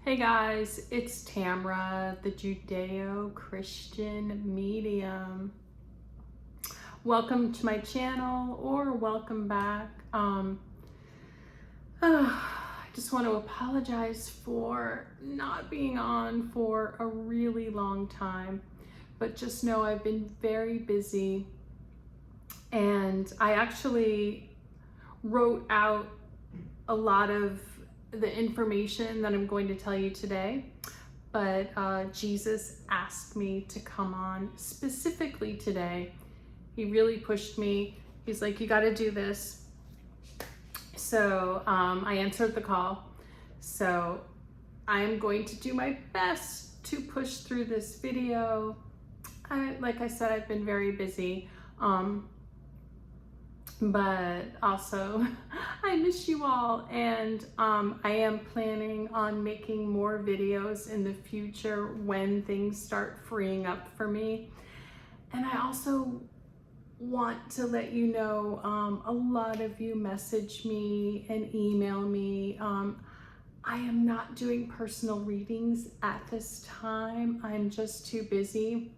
Hey guys, it's Tamra, the Judeo-Christian medium. Welcome to my channel, or welcome back. I just want to apologize for not being on for a really long time, but just know I've been very busy, and I actually wrote out a lot of the information that I'm going to tell you today, but Jesus asked me to come on specifically today. He really pushed me. He's like, you got to do this. So I answered the call. So I am going to do my best to push through this video. Like I said, I've been very busy. But also I miss you all, and I am planning on making more videos in the future when things start freeing up for me. And I also want to let you know, a lot of you message me and email me. I am not doing personal readings at this time. I'm just too busy.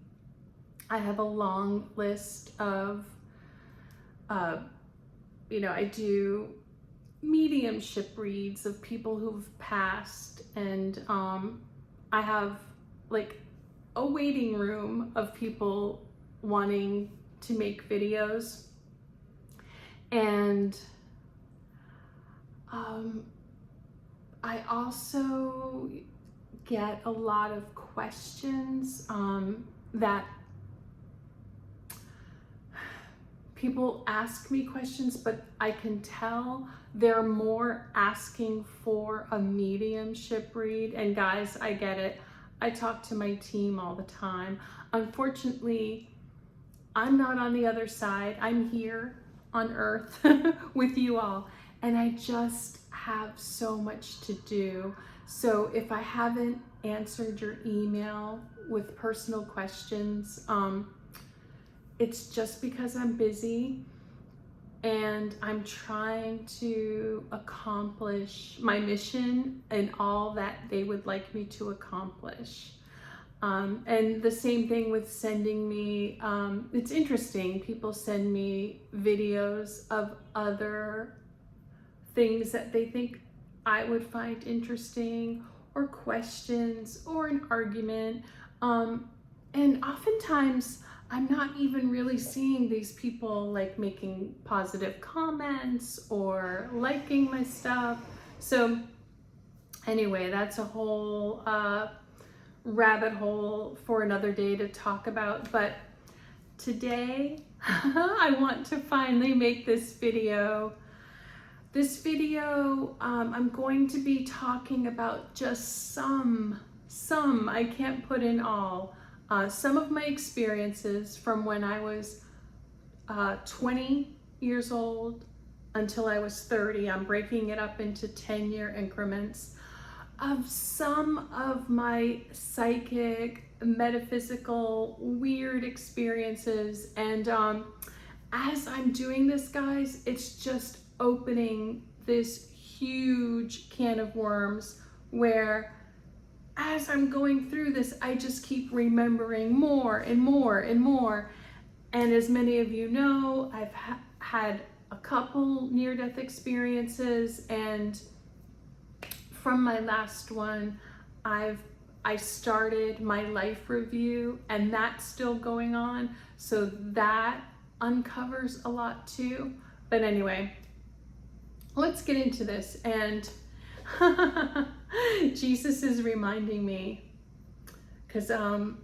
I have a long list of I do mediumship reads of people who've passed, and I have like a waiting room of people wanting to make videos. And I also get a lot of questions that people ask me questions, but I can tell they're more asking for a mediumship read. And guys, I get it. I talk to my team all the time. Unfortunately, I'm not on the other side. I'm here on Earth with you all, and I just have so much to do. So if I haven't answered your email with personal questions, it's just because I'm busy and I'm trying to accomplish my mission and all that they would like me to accomplish. And the same thing with sending me, it's interesting, people send me videos of other things that they think I would find interesting, or questions, or an argument. And oftentimes, I'm not even really seeing these people like making positive comments or liking my stuff. So anyway, that's a whole rabbit hole for another day to talk about. But today I want to finally make this video. I'm going to be talking about just some, I can't put in all, some of my experiences from when I was 20 years old until I was 30. I'm breaking it up into 10-year increments of some of my psychic, metaphysical, weird experiences. And as I'm doing this, guys, it's just opening this huge can of worms where, as I'm going through this, I just keep remembering more and more and more. And as many of you know, I've had a couple near-death experiences, and from my last one, I started my life review, and that's still going on. So that uncovers a lot too. But anyway, let's get into this. And Jesus is reminding me, because they're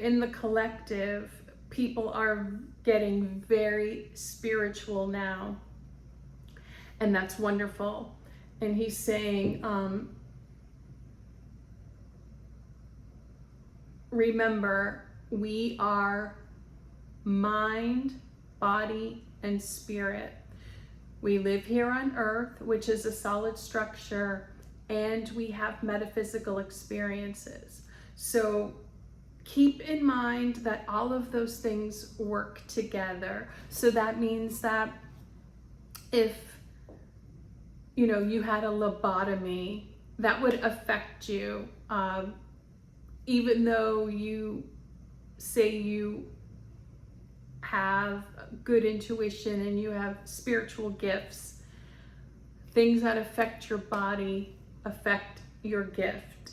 in the collective, people are getting very spiritual now, and that's wonderful. And he's saying, remember, we are mind, body, and spirit. We live here on Earth, which is a solid structure, and we have metaphysical experiences. So keep in mind that all of those things work together. So that means that if you had a lobotomy, that would affect you, even though you say you have good intuition and you have spiritual gifts. Things that affect your body affect your gift.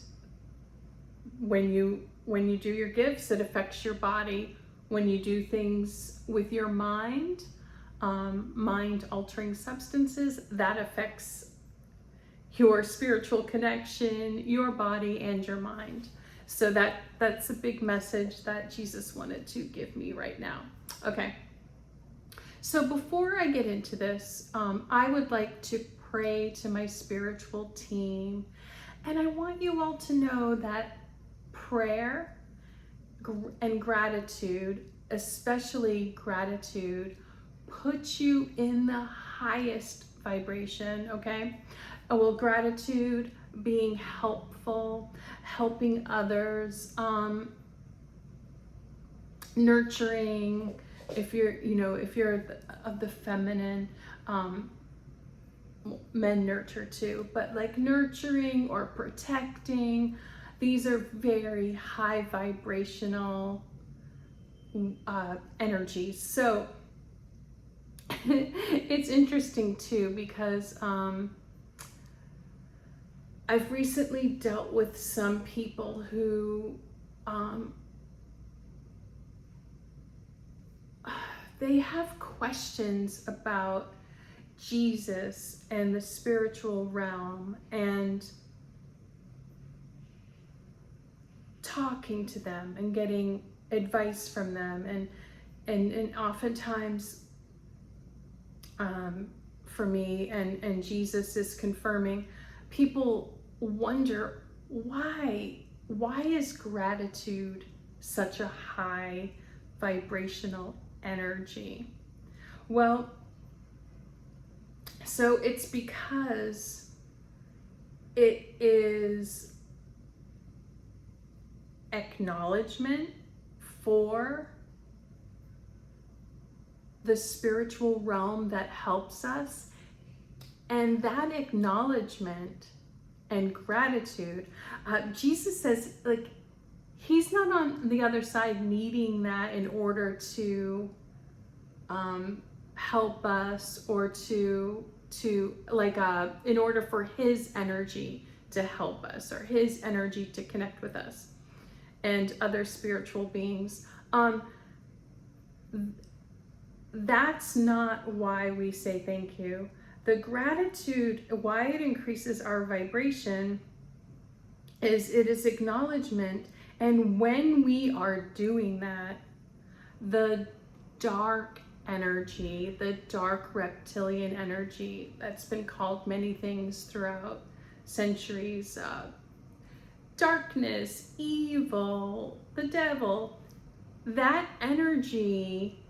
When you do your gifts, it affects your body. When you do things with your mind, mind-altering substances, that affects your spiritual connection, your body, and your mind. So that's a big message that Jesus wanted to give me right now. Okay. So before I get into this, I would like to pray to my spiritual team. And I want you all to know that prayer and gratitude, especially gratitude, puts you in the highest vibration, okay? Well, gratitude, being helpful, helping others, nurturing, if you're of the feminine, men nurture too, but like nurturing or protecting, these are very high vibrational energies. So it's interesting too, because I've recently dealt with some people who they have questions about Jesus and the spiritual realm, and talking to them and getting advice from them, and oftentimes for me, and Jesus is confirming, people wonder why is gratitude such a high vibrational energy? Well, so it's because it is acknowledgement for the spiritual realm that helps us, and that acknowledgement and gratitude, Jesus says, like, he's not on the other side needing that in order to help us, or to like in order for his energy to help us, or his energy to connect with us and other spiritual beings. That's not why we say thank you. The gratitude, why it increases our vibration, is it is acknowledgement. And when we are doing that, the dark energy, the dark reptilian energy, that's been called many things throughout centuries, darkness, evil, the devil, that energy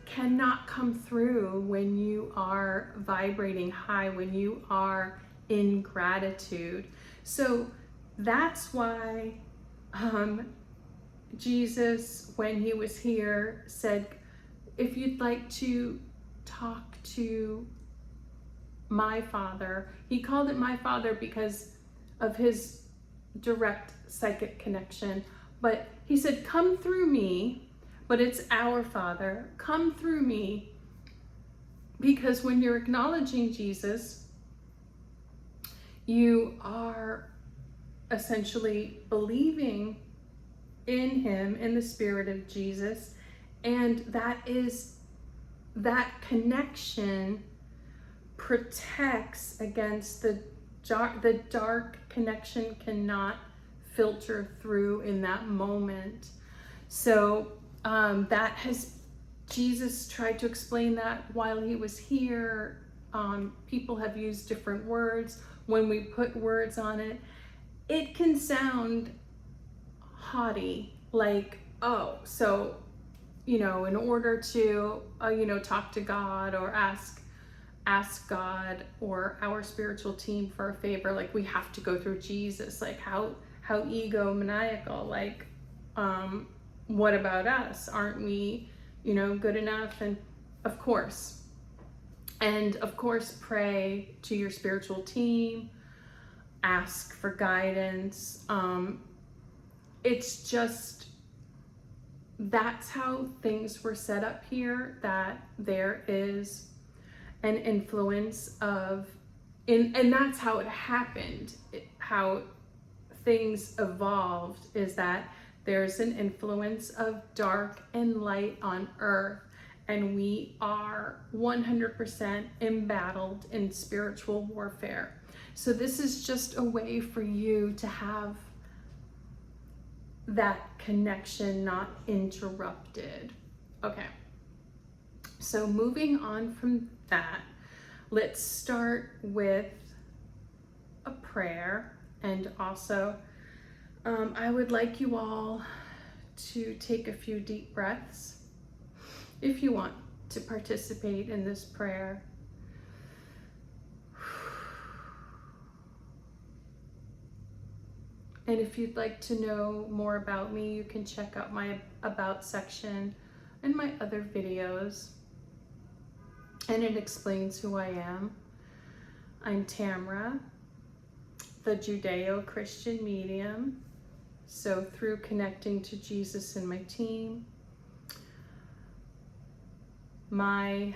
cannot come through when you are vibrating high, when you are in gratitude. So that's why Jesus, when he was here, said, if you'd like to talk to my Father, he called it my Father because of his direct psychic connection, but he said, come through me, but it's our Father, come through me, because when you're acknowledging Jesus, you are essentially believing in him, in the spirit of Jesus, and that connection protects against the dark connection cannot filter through in that moment. So Jesus tried to explain that while he was here. People have used different words. When we put words on it, it can sound haughty, like, oh, so, in order to, talk to God or ask God or our spiritual team for a favor, like, we have to go through Jesus. Like, how egomaniacal, like, what about us? Aren't we, good enough? And of course. And of course, pray to your spiritual team, ask for guidance. It's just, that's how things were set up here, that there is an influence of, and that's how it happened, how things evolved, is that there's an influence of dark and light on earth, and we are 100% embattled in spiritual warfare. So this is just a way for you to have that connection not interrupted. Okay, so moving on from that, let's start with a prayer. And also, I would like you all to take a few deep breaths if you want to participate in this prayer. And if you'd like to know more about me, you can check out my About section and my other videos. And it explains who I am. I'm Tamra, the Judeo-Christian medium. So through connecting to Jesus and my team, my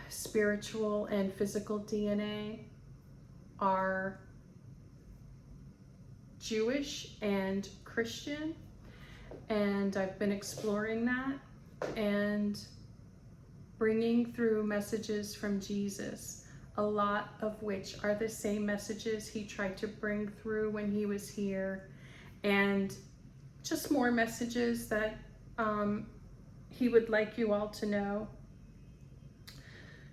spiritual and physical DNA are Jewish and Christian, and I've been exploring that and bringing through messages from Jesus, a lot of which are the same messages he tried to bring through when he was here, and just more messages that he would like you all to know.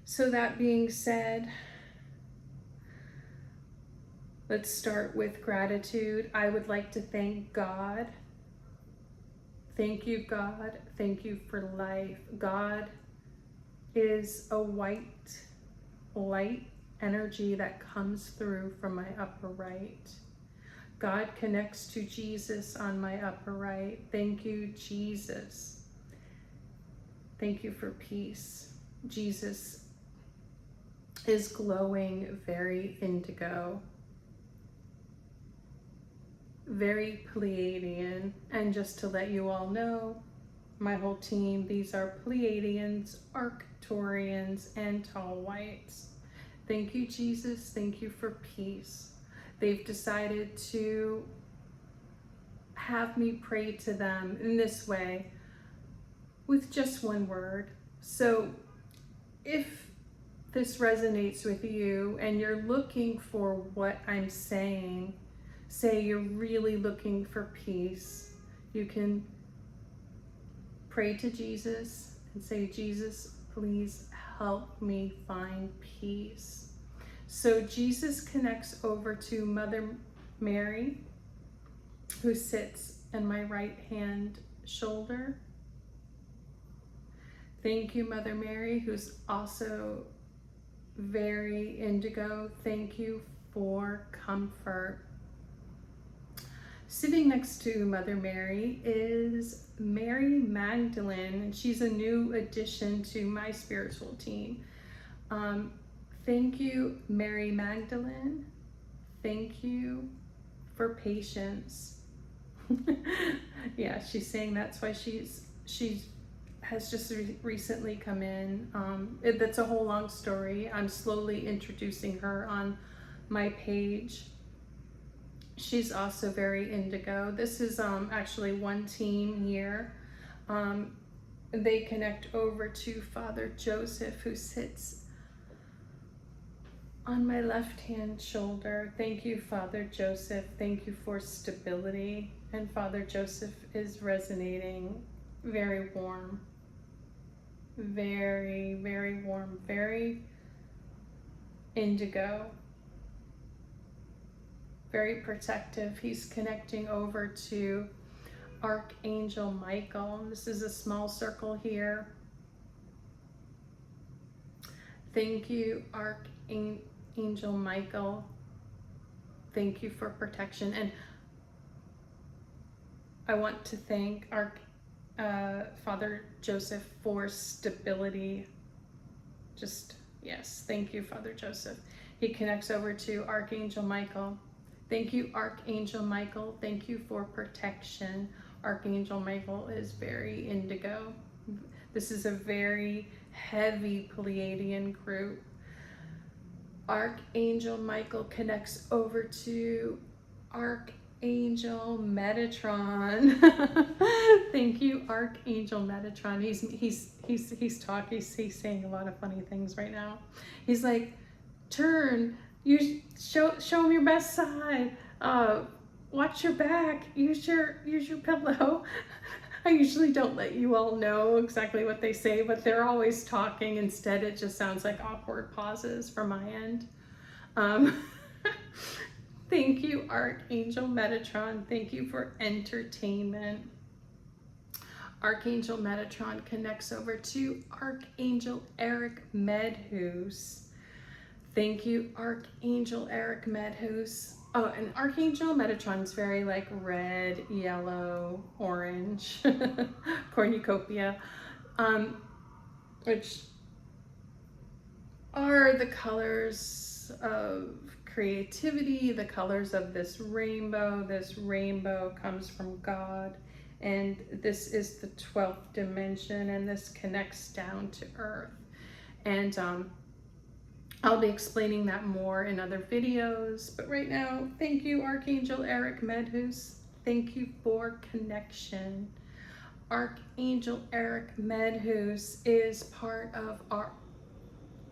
So that being said, let's start with gratitude. I would like to thank God. Thank you, God. Thank you for life. God is a white light energy that comes through from my upper right. God connects to Jesus on my upper right. Thank you, Jesus. Thank you for peace. Jesus is glowing, very indigo, very Pleiadian. And just to let you all know, my whole team, these are Pleiadians, Arcturians, and tall whites. Thank you, Jesus. Thank you for peace. They've decided to have me pray to them in this way with just one word. So if this resonates with you and you're looking for what I'm saying, say you're really looking for peace, you can pray to Jesus and say, Jesus, please help me find peace. So Jesus connects over to Mother Mary, who sits in my right hand shoulder. Thank you, Mother Mary, who's also very indigo. Thank you for comfort. Sitting next to Mother Mary is Mary Magdalene, and she's a new addition to my spiritual team. Thank you, Mary Magdalene. Thank you for patience. Yeah, she's saying that's why she has just recently come in. That's a whole long story. I'm slowly introducing her on my page. She's also very indigo. This is actually one team here. They connect over to Father Joseph, who sits on my left hand shoulder. Thank you, Father Joseph. Thank you for stability. And Father Joseph is resonating very warm. Very, very warm. Very indigo. Very protective. He's connecting over to Archangel Michael. This is a small circle here. Thank you, Archangel Michael. Thank you for protection. And I want to thank Father Joseph for stability. Just, Yes, thank you, Father Joseph. He connects over to Archangel Michael. Thank you, Archangel Michael. Thank you for protection. Archangel Michael is very indigo. This is a very heavy Pleiadian group. Archangel Michael connects over to Archangel Metatron. Thank you, Archangel Metatron. He's saying a lot of funny things right now. He's like, turn, show him your best side. Watch your back. Use your pillow. I usually don't let you all know exactly what they say, but they're always talking. Instead, it just sounds like awkward pauses from my end. Thank you, Archangel Metatron. Thank you for entertainment. Archangel Metatron connects over to Archangel Eric Medhus. Thank you, Archangel Eric Medhus. Oh, and Archangel Metatron's very like red, yellow, orange, cornucopia, which are the colors of creativity, the colors of this rainbow. This rainbow comes from God, and this is the 12th dimension, and this connects down to Earth. And I'll be explaining that more in other videos, but right now, thank you, Archangel Eric Medhus. Thank you for connection. Archangel Eric Medhus is part of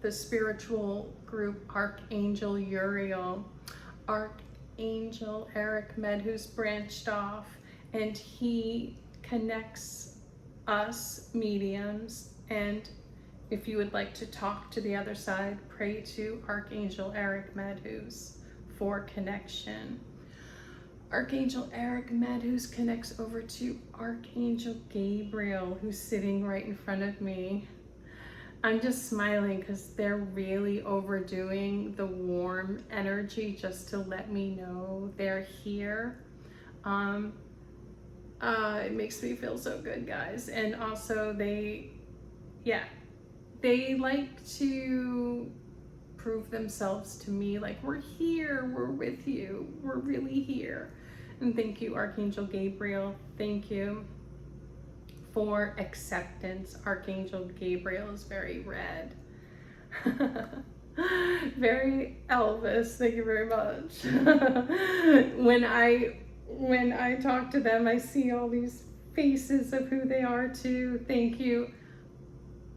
the spiritual group Archangel Uriel. Archangel Eric Medhus branched off, and he connects us mediums. And if you would like to talk to the other side, pray to Archangel Eric Medhus for connection. Archangel Eric Medhus connects over to Archangel Gabriel, who's sitting right in front of me. I'm just smiling because they're really overdoing the warm energy just to let me know they're here. It makes me feel so good, guys. And also they like to prove themselves to me, like, we're here, we're with you, we're really here. And thank you, Archangel Gabriel. Thank you for acceptance. Archangel Gabriel is very red. Very Elvis, thank you very much. When I talk to them, I see all these faces of who they are too. Thank you,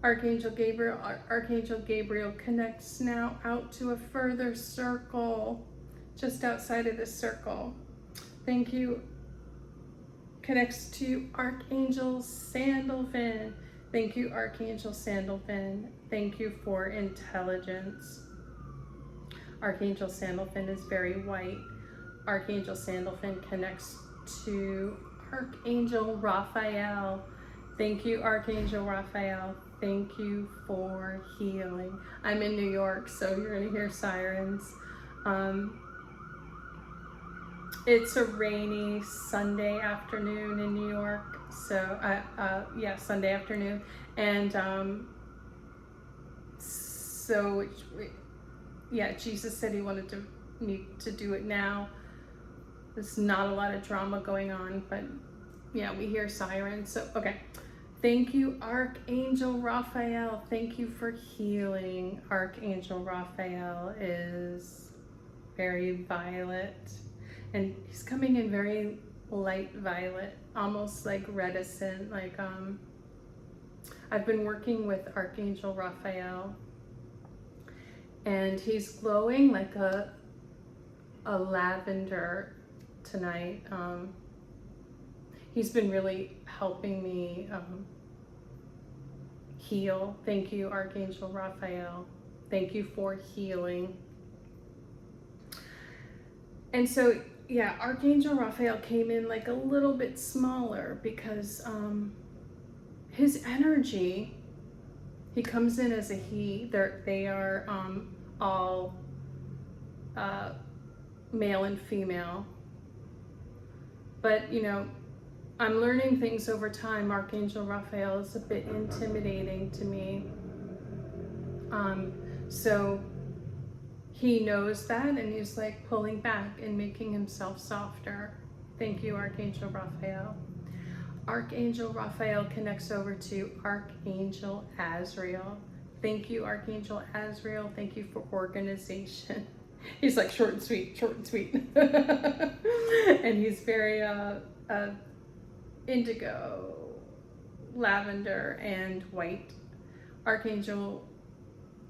Archangel Gabriel. Archangel Gabriel connects now out to a further circle, just outside of this circle. Thank you. Connects to Archangel Sandalphon. Thank you, Archangel Sandalphon. Thank you for intelligence. Archangel Sandalphon is very white. Archangel Sandalphon connects to Archangel Raphael. Thank you, Archangel Raphael. Thank you for healing. I'm in New York, so you're gonna hear sirens. It's a rainy Sunday afternoon in New York. So, Sunday afternoon. And Jesus said he wanted me to do it now. There's not a lot of drama going on, but yeah, we hear sirens. So, okay. Thank you, Archangel Raphael. Thank you for healing. Archangel Raphael is very violet, and he's coming in very light violet, almost like reticent. Like I've been working with Archangel Raphael, and he's glowing like a lavender tonight. He's been really helping me heal. Thank you, Archangel Raphael. Thank you for healing. And so, yeah, Archangel Raphael came in like a little bit smaller because his energy, he comes in as a he. They are all male and female. But, you know, I'm learning things over time. Archangel Raphael is a bit intimidating to me. So he knows that, and he's like pulling back and making himself softer. Thank you, Archangel Raphael. Archangel Raphael connects over to Archangel Azrael. Thank you, Archangel Azrael. Thank you for organization. He's like short and sweet, short and sweet. And he's very indigo, lavender, and white. Archangel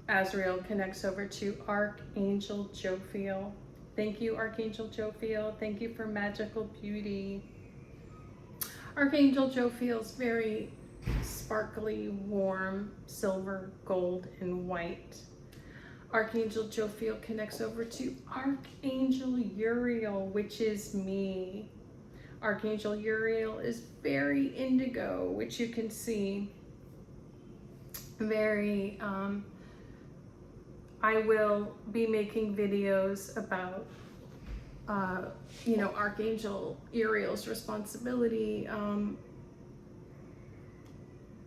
Azrael connects over to Archangel Jophiel. Thank you, Archangel Jophiel. Thank you for magical beauty. Archangel Jophiel is very sparkly, warm, silver, gold, and white. Archangel Jophiel connects over to Archangel Uriel, which is me. Archangel Uriel is very indigo, which you can see. Very, I will be making videos about Archangel Uriel's responsibility.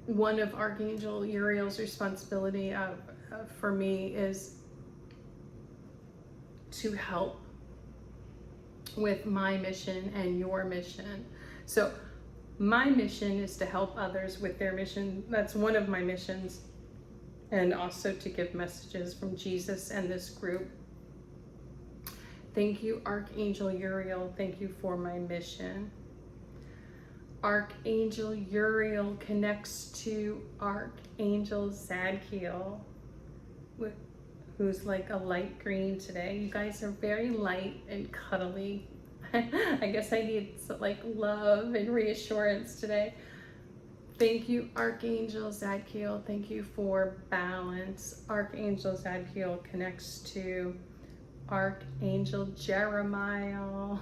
One of Archangel Uriel's responsibility for me is to help with my mission and your mission. So my mission is to help others with their mission. That's one of my missions. And also to give messages from Jesus and this group. Thank you, Archangel Uriel. Thank you for my mission. Archangel Uriel connects to Archangel Zadkiel, who's like a light green today. You guys are very light and cuddly. I guess I need like love and reassurance today. Thank you, Archangel Zadkiel. Thank you for balance. Archangel Zadkiel connects to Archangel Jeremiah.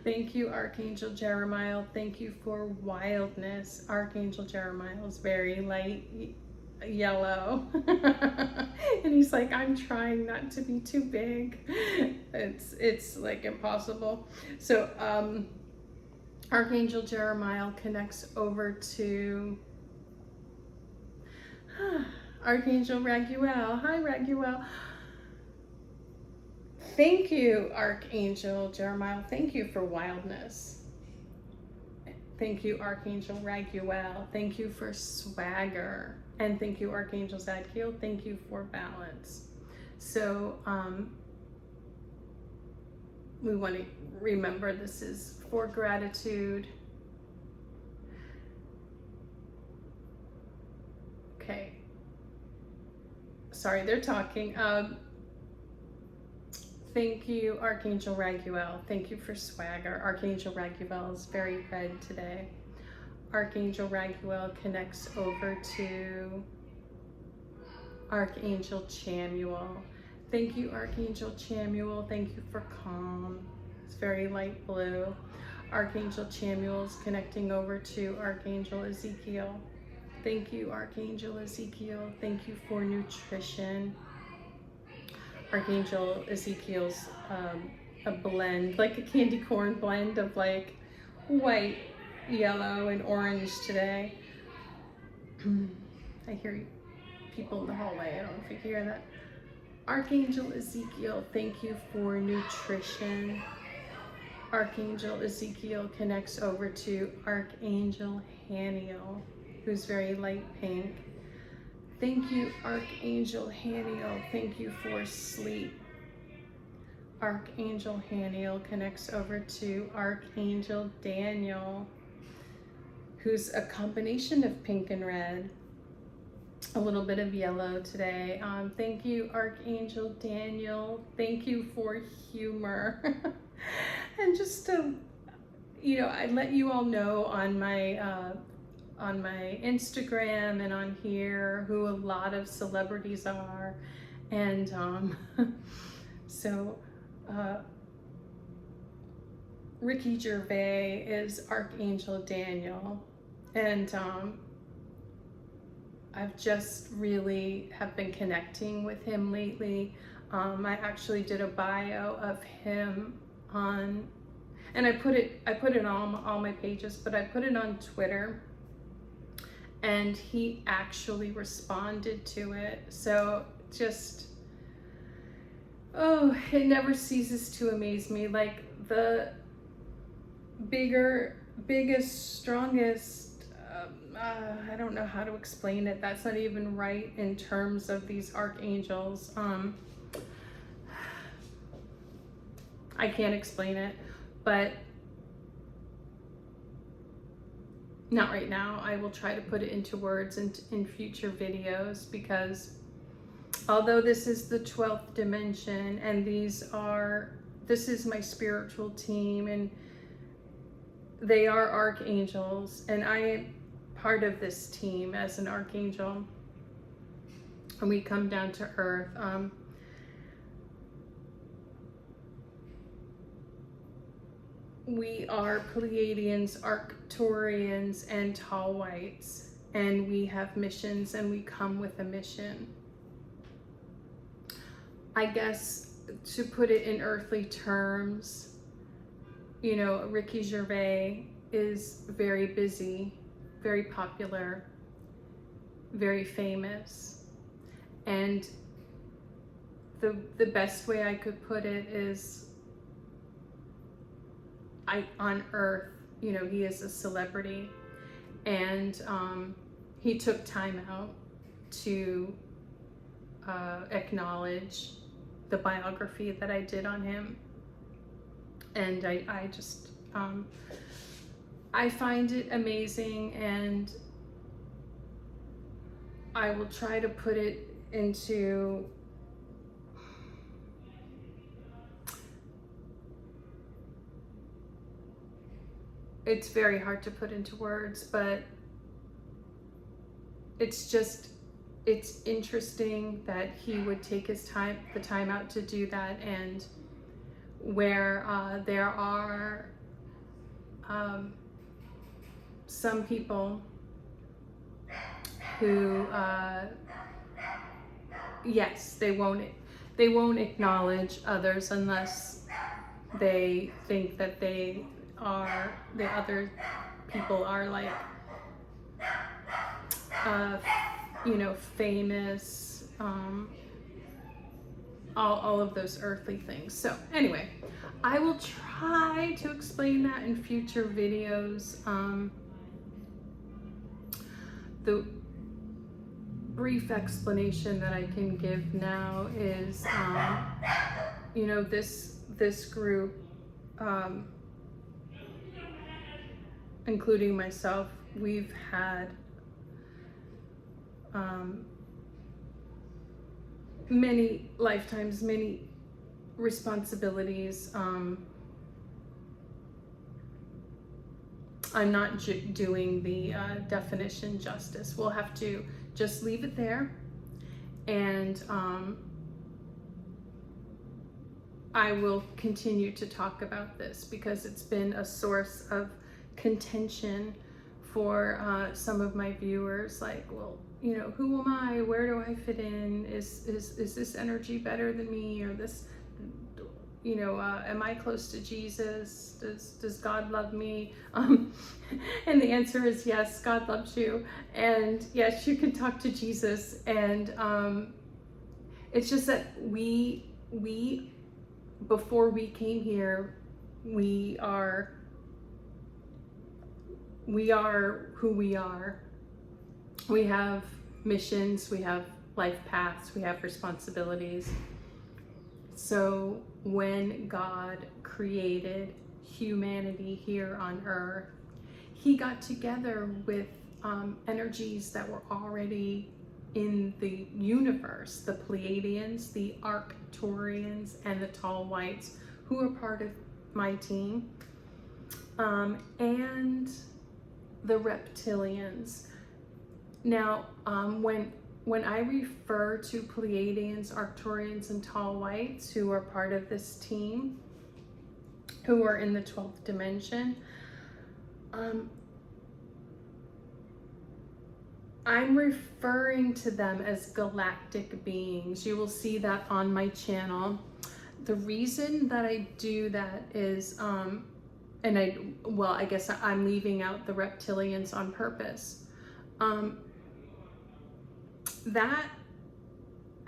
Thank you, Archangel Jeremiah. Thank you for wildness. Archangel Jeremiah is very light yellow. And he's like, I'm trying not to be too big. It's like impossible. So Archangel Jeremiah connects over to Archangel Raguel. Hi, Raguel. Thank you, Archangel Jeremiah. Thank you for wildness. Thank you, Archangel Raguel. Thank you for swagger. And thank you, Archangel Zadkiel. Thank you for balance. So we want to remember this is for gratitude. Okay. Sorry, they're talking. Thank you, Archangel Raguel. Thank you for swagger. Archangel Raguel is very red today. Archangel Raguel connects over to Archangel Chamuel. Thank you, Archangel Chamuel. Thank you for calm. It's very light blue. Archangel Chamuel is connecting over to Archangel Ezekiel. Thank you, Archangel Ezekiel. Thank you for nutrition. Archangel Ezekiel's a blend, like a candy corn blend of like white, yellow, and orange today. I hear people in the hallway. I don't know if you can hear that. Archangel Ezekiel, thank you for nutrition. Archangel Ezekiel connects over to Archangel Haniel, who's very light pink. Thank you, Archangel Haniel. Thank you for sleep. Archangel Haniel connects over to Archangel Daniel, who's a combination of pink and red. A little bit of yellow today. Thank you, Archangel Daniel. Thank you for humor. And just to, I let you all know on my Instagram and on here who a lot of celebrities are. And Ricky Gervais is Archangel Daniel. And I've just really have been connecting with him lately. I actually did a bio of him on, and I put it on all my pages, but I put it on Twitter, and he actually responded to it. So just, oh, it never ceases to amaze me. Like the biggest, strongest, I don't know how to explain it. That's not even right in terms of these archangels. I can't explain it, but not right now. I will try to put it into words in future videos, because although this is the 12th dimension and this is my spiritual team and they are archangels, and I am part of this team as an archangel, and we come down to earth. We are Pleiadians, Arcturians, and Tall Whites, and we have missions, and we come with a mission. I guess to put it in earthly terms, you know, Ricky Gervais is very busy, very popular, very famous, and the best way I could put it is, on earth, you know, he is a celebrity, and he took time out to acknowledge the biography that I did on him. And I just, I find it amazing, and I will try to put it into, it's very hard to put into words, but it's just, it's interesting that he would take the time out to do that. And where there are some people who, yes, they won't acknowledge others unless they think that the other people are like, you know, famous, all of those earthly things. So anyway, I will try to explain that in future videos. The brief explanation that I can give now is, you know, this group, including myself, we've had many lifetimes, many responsibilities. I'm not doing the definition justice. We'll have to just leave it there, and I will continue to talk about this because it's been a source of contention for some of my viewers. Like, well, you know, who am I? Where do I fit in? Is this energy better than me? Or this, you know, am I close to Jesus? Does God love me? And the answer is yes, God loves you. And yes, you can talk to Jesus. And it's just that we, before we came here, we are who we are. We have missions, we have life paths, we have responsibilities. So when God created humanity here on earth, he got together with energies that were already in the universe, the Pleiadians, the Arcturians, and the Tall Whites, who are part of my team, and the Reptilians. Now, when I refer to Pleiadians, Arcturians, and Tall Whites, who are part of this team, who are in the 12th dimension, I'm referring to them as galactic beings. You will see that on my channel. The reason that I do that is, I guess I'm leaving out the Reptilians on purpose. That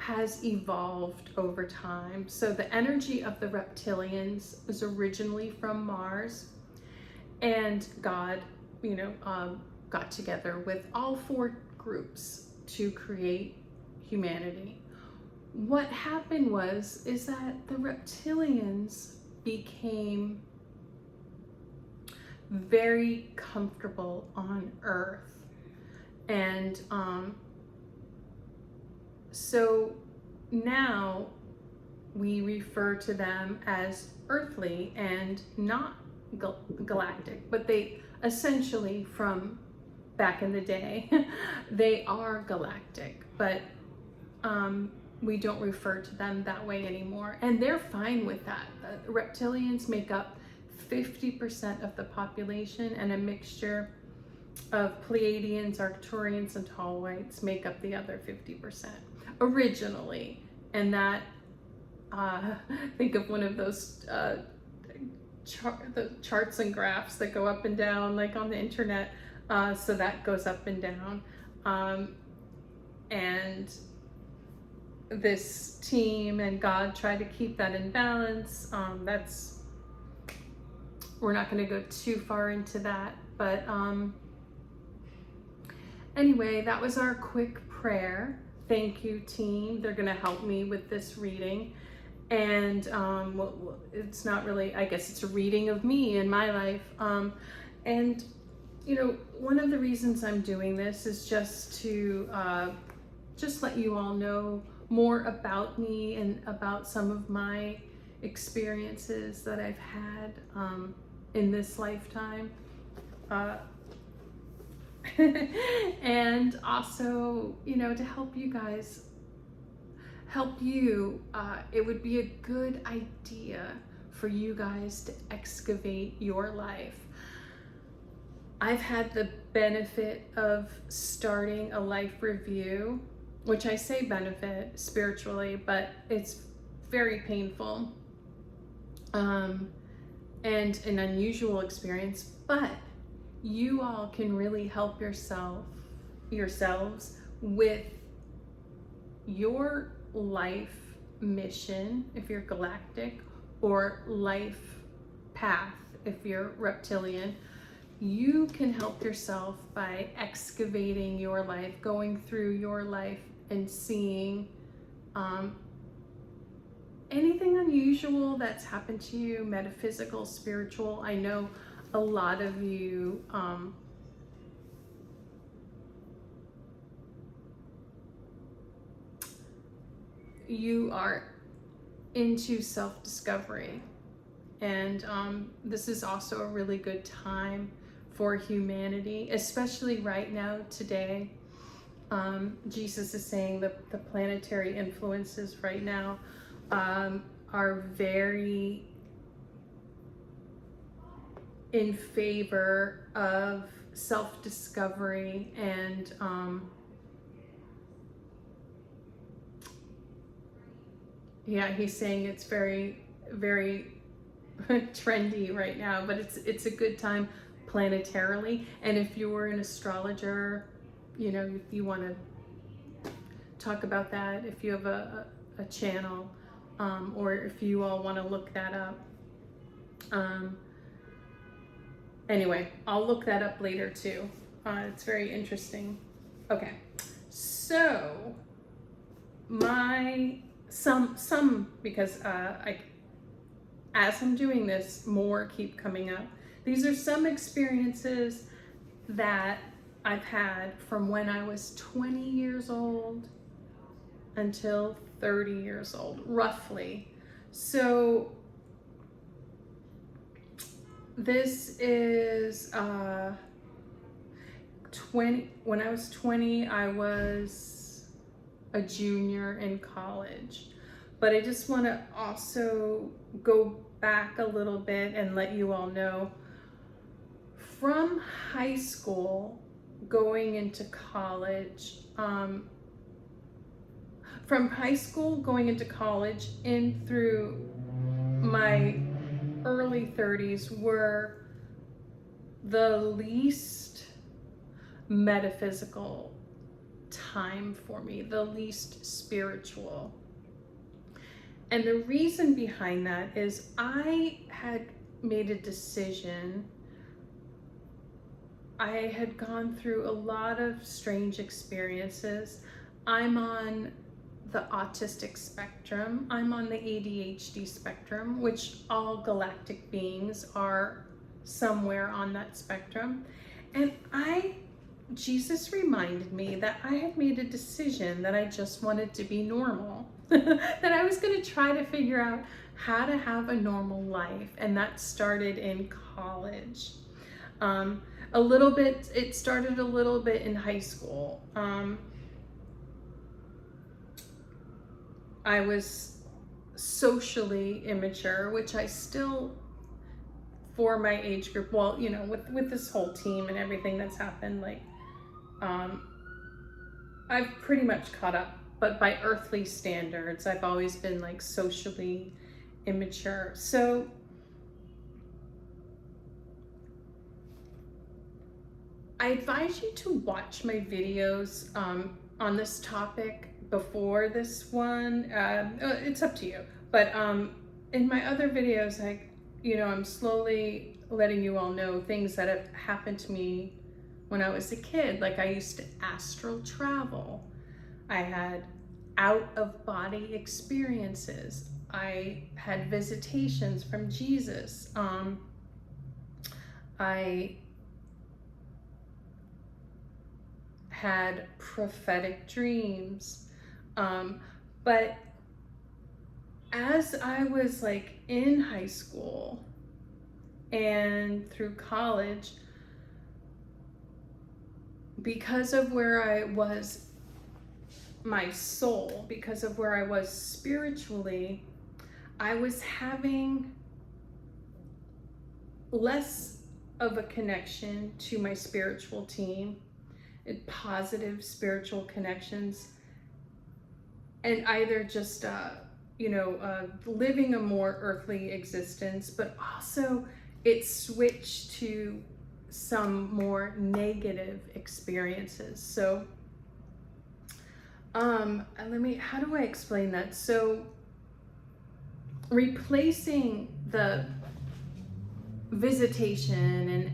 has evolved over time. So the energy of the reptilians was originally from Mars, and God, got together with all 4 groups to create humanity. What happened is that the reptilians became very comfortable on Earth, and so now we refer to them as earthly and not galactic, but they essentially, from back in the day, they are galactic, but we don't refer to them that way anymore, and they're fine with that. The reptilians make up 50% of the population, and a mixture of Pleiadians, Arcturians, and Tall Whites make up the other 50% originally. And that, think of one of those the charts and graphs that go up and down, like on the internet. So that goes up and down. And this team and God try to keep that in balance. We're not going to go too far into that, but anyway, that was our quick prayer. Thank you, team. They're going to help me with this reading. And it's not really, I guess it's a reading of me in my life. And, one of the reasons I'm doing this is just to just let you all know more about me and about some of my experiences that I've had in this lifetime. And also, to help you guys, it would be a good idea for you guys to excavate your life. I've had the benefit of starting a life review, which I say benefit spiritually, but it's very painful and an unusual experience, but you all can really help yourselves with your life mission if you're galactic, or life path if you're reptilian. You can help yourself by excavating your life, going through your life and seeing anything unusual that's happened to you, metaphysical, spiritual. I know a lot of you you are into self-discovery, and this is also a really good time for humanity, especially right now, today. Jesus is saying that the planetary influences right now are very in favor of self-discovery, and he's saying it's very, very trendy right now, but it's a good time planetarily. And if you were an astrologer, if you want to talk about that, if you have a channel, or if you all want to look that up. Anyway, I'll look that up later too. It's very interesting. Okay, so because as I'm doing this, more keep coming up. These are some experiences that I've had from when I was 20 years old until 30 years old, roughly. So this is when I was 20, I was a junior in college. But I just want to also go back a little bit and let you all know, from high school going into college, in through my early 30s were the least metaphysical time for me, the least spiritual. And the reason behind that is I had made a decision. I had gone through a lot of strange experiences. I'm on the autistic spectrum. I'm on the ADHD spectrum, which all galactic beings are somewhere on that spectrum. And Jesus reminded me that I had made a decision that I just wanted to be normal, that I was going to try to figure out how to have a normal life. And that started in college. It started a little bit in high school. I was socially immature, which I still, for my age group, well, you know, with this whole team and everything that's happened, like, I've pretty much caught up, but by earthly standards, I've always been like socially immature. So I advise you to watch my videos on this topic before this one. It's up to you. But in my other videos, I'm slowly letting you all know things that have happened to me when I was a kid. Like, I used to astral travel. I had out-of-body experiences. I had visitations from Jesus. I had prophetic dreams. But as I was like in high school and through college, because of where I was, my soul, because of where I was spiritually, I was having less of a connection to my spiritual team, positive spiritual connections, and either just living a more earthly existence, but also it switched to some more negative experiences. So how do I explain that? So replacing the visitations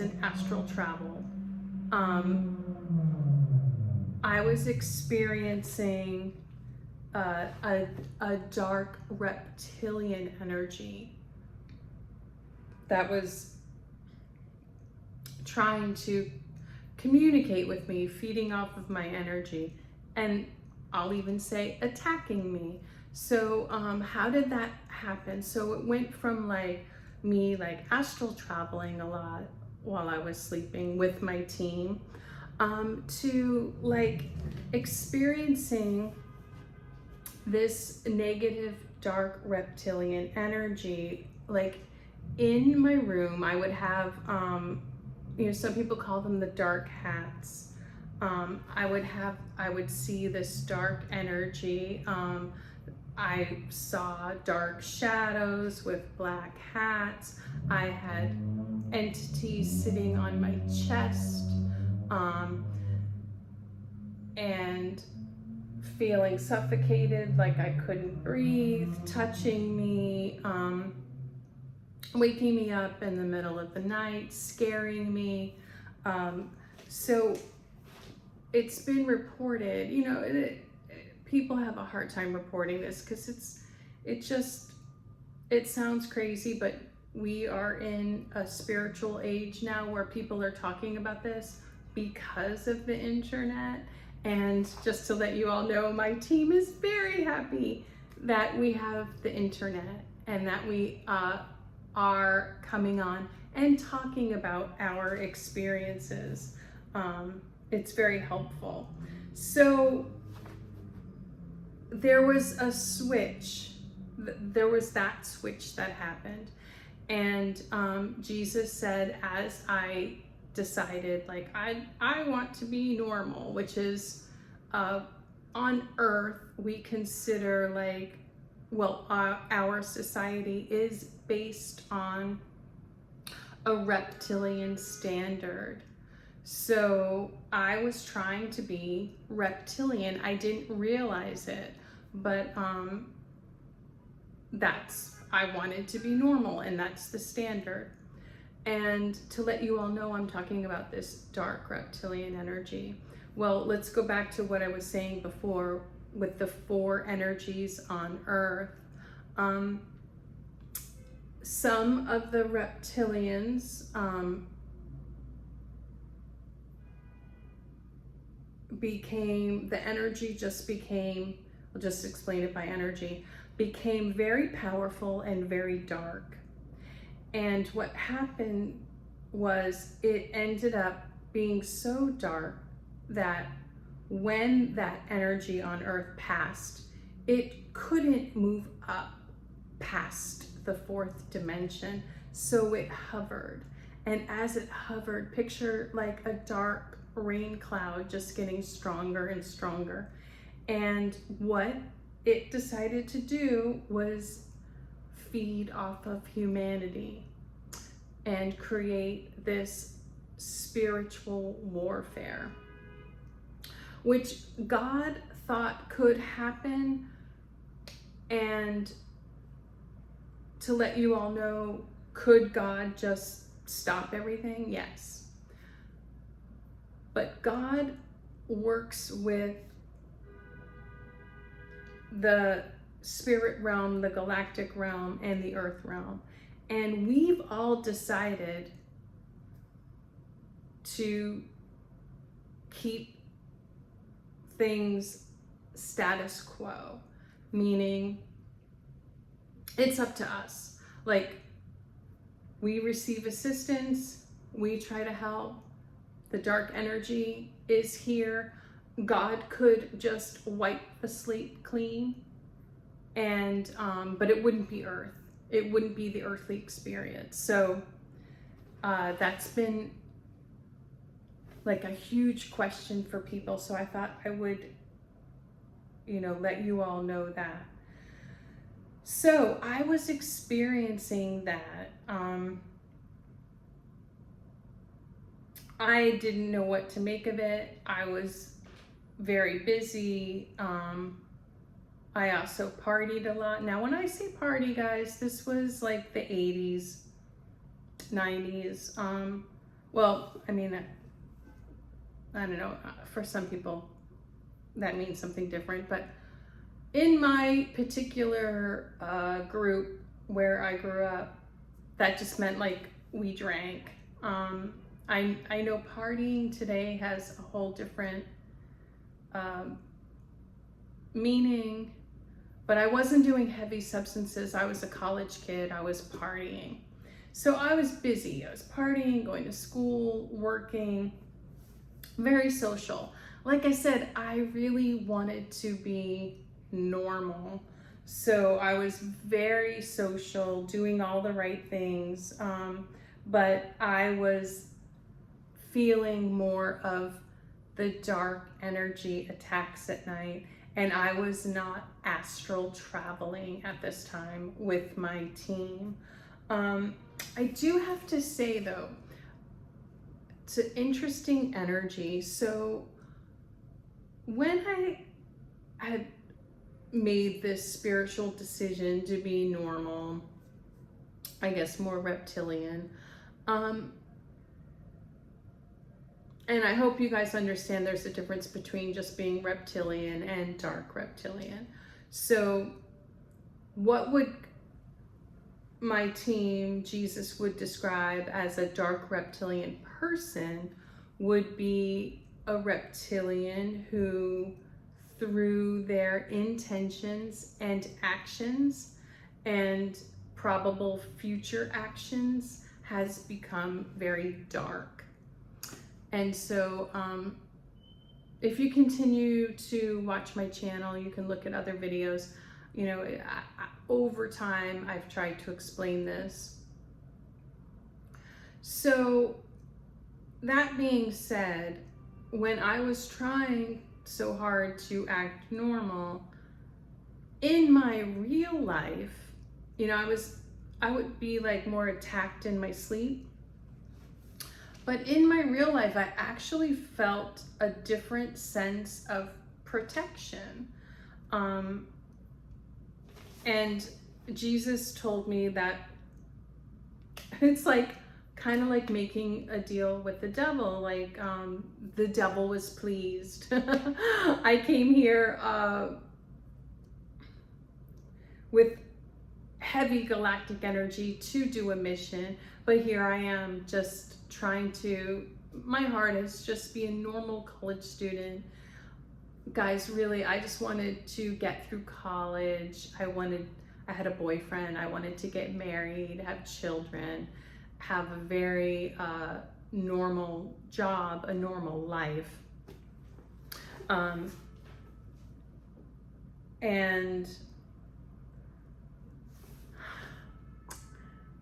and astral travel, I was experiencing a dark reptilian energy that was trying to communicate with me, feeding off of my energy, and I'll even say attacking me. So how did that happen? So it went from me astral traveling a lot while I was sleeping with my team, to experiencing this negative dark reptilian energy. Like, in my room, I would have some people call them the dark hats. I would see this dark energy. I saw dark shadows with black hats. I had entities sitting on my chest, and feeling suffocated, like I couldn't breathe, touching me, waking me up in the middle of the night, scaring me. So it's been reported, people have a hard time reporting this because it sounds crazy, but we are in a spiritual age now where people are talking about this because of the internet. And just to let you all know, my team is very happy that we have the internet and that we are coming on and talking about our experiences. It's very helpful. So there was a switch. There was that switch that happened. And Jesus said, as I decided, I want to be normal, which is on earth, we consider our society is based on a reptilian standard. So I was trying to be reptilian. I didn't realize it, but I wanted to be normal, and that's the standard. And to let you all know, I'm talking about this dark reptilian energy. Well, let's go back to what I was saying before with the 4 energies on Earth. Some of the reptilians the energy just became, I'll just explain it by energy, became very powerful and very dark. And what happened was it ended up being so dark that when that energy on Earth passed, it couldn't move up past the 4th dimension. So it hovered. And as it hovered, picture like a dark rain cloud just getting stronger and stronger. And what it decided to do was feed off of humanity and create this spiritual warfare, which God thought could happen. And to let you all know, could God just stop everything? Yes. But God works with the spirit realm, the galactic realm, and the earth realm. And we've all decided to keep things status quo, meaning it's up to us. Like, we receive assistance, we try to help, the dark energy is here. God could just wipe the slate clean, and but it wouldn't be Earth. It wouldn't be the earthly experience. So that's been like a huge question for people. So I thought I would, let you all know that. So I was experiencing that. I didn't know what to make of it. I was very busy. I also partied a lot. Now, when I say party, guys, this was like the 80s, 90s. Well, I mean, I don't know, for some people that means something different, but in my particular group where I grew up, that just meant like we drank. I know partying today has a whole different meaning, but I wasn't doing heavy substances. I was a college kid. I was partying. So I was busy. I was partying, going to school, working, very social. Like I said, I really wanted to be normal. So I was very social, doing all the right things, but I was feeling more of the dark energy attacks at night, and I was not astral traveling at this time with my team. I do have to say though, it's an interesting energy. So when I had made this spiritual decision to be normal, I guess more reptilian, and I hope you guys understand there's a difference between just being reptilian and dark reptilian. So what would my team, Jesus, would describe as a dark reptilian person would be a reptilian who, through their intentions and actions and probable future actions, has become very dark. And so if you continue to watch my channel, you can look at other videos. Over time, I've tried to explain this. So that being said, when I was trying so hard to act normal, in my real life, I would be like more attacked in my sleep. But in my real life, I actually felt a different sense of protection. And Jesus told me that it's like kind of like making a deal with the devil. Like the devil was pleased. I came here with heavy galactic energy to do a mission, but here I am just trying to, my heart is just be a normal college student. Guys, really, I just wanted to get through college. I had a boyfriend. I wanted to get married, have children, have a very normal job, a normal life. And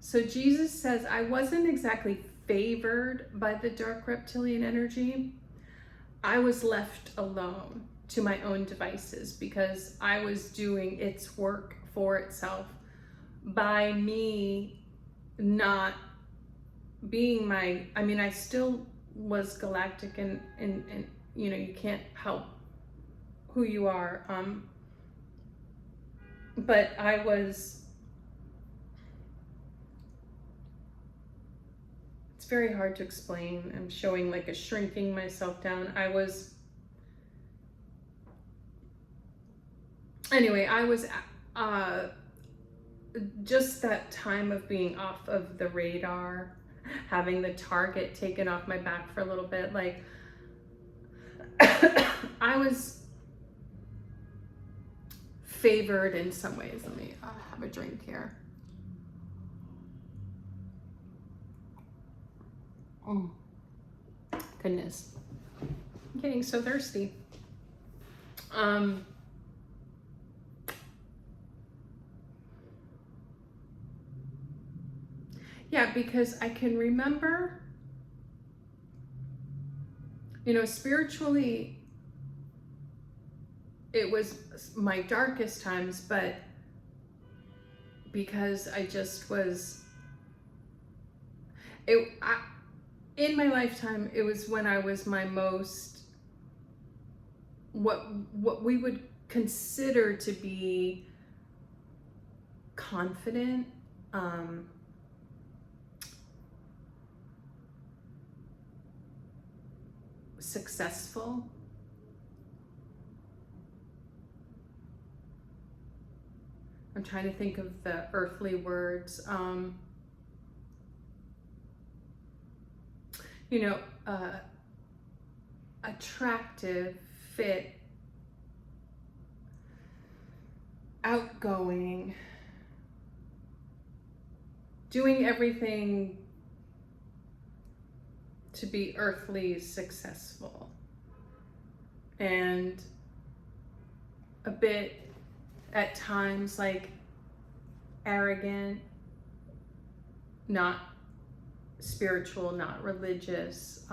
so Jesus says, I wasn't exactly favored by the dark reptilian energy. I was left alone to my own devices because I was doing its work for itself by me not being I still was galactic and you know, you can't help who you are. But it's very hard to explain. I'm showing like a shrinking myself down. Anyway, I was just that time of being off of the radar, having the target taken off my back for a little bit, like I was favored in some ways. Let me have a drink here. Oh, goodness. I'm getting so thirsty. Yeah, because I can remember, you know, spiritually, it was my darkest times, but because I just was, in my lifetime, it was when I was my most, what we would consider to be confident, successful. I'm trying to think of the earthly words. You know, attractive, fit, outgoing, doing everything to be earthly successful, and a bit at times like arrogant, not spiritual, not religious.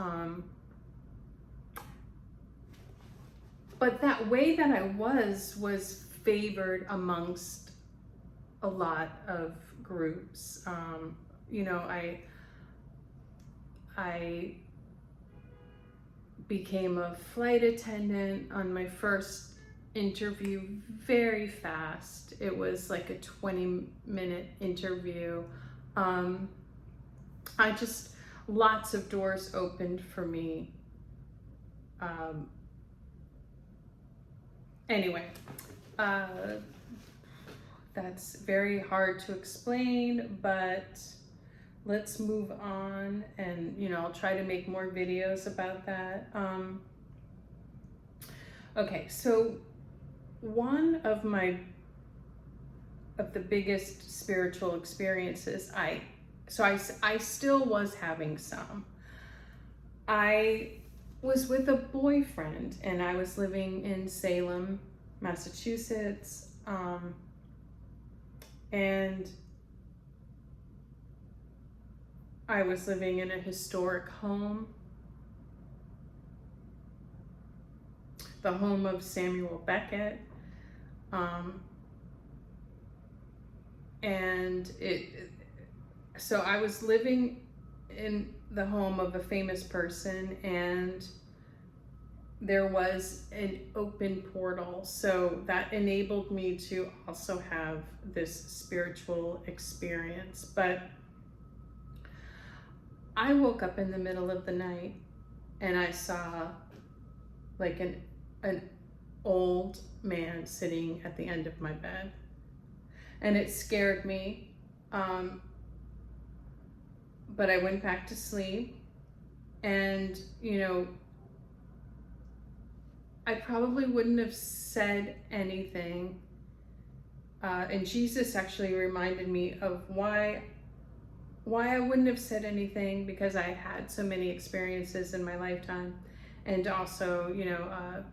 But that way that I was favored amongst a lot of groups. You know, I became a flight attendant on my first interview very fast. It was like a 20-minute interview. Lots of doors opened for me. Anyway, that's very hard to explain, but let's move on, and you know, I'll try to make more videos about that. Okay, so one of the biggest spiritual experiences, I still was having some. I was with a boyfriend, and I was living in Salem, Massachusetts, and I was living in a historic home, the home of Samuel Beckett, and so I was living in the home of a famous person, and there was an open portal. So that enabled me to also have this spiritual experience. But I woke up in the middle of the night and I saw like an old man sitting at the end of my bed. And it scared me. But I went back to sleep, and, you know, I probably wouldn't have said anything. And Jesus actually reminded me of why I wouldn't have said anything, because I had so many experiences in my lifetime. And also, you know,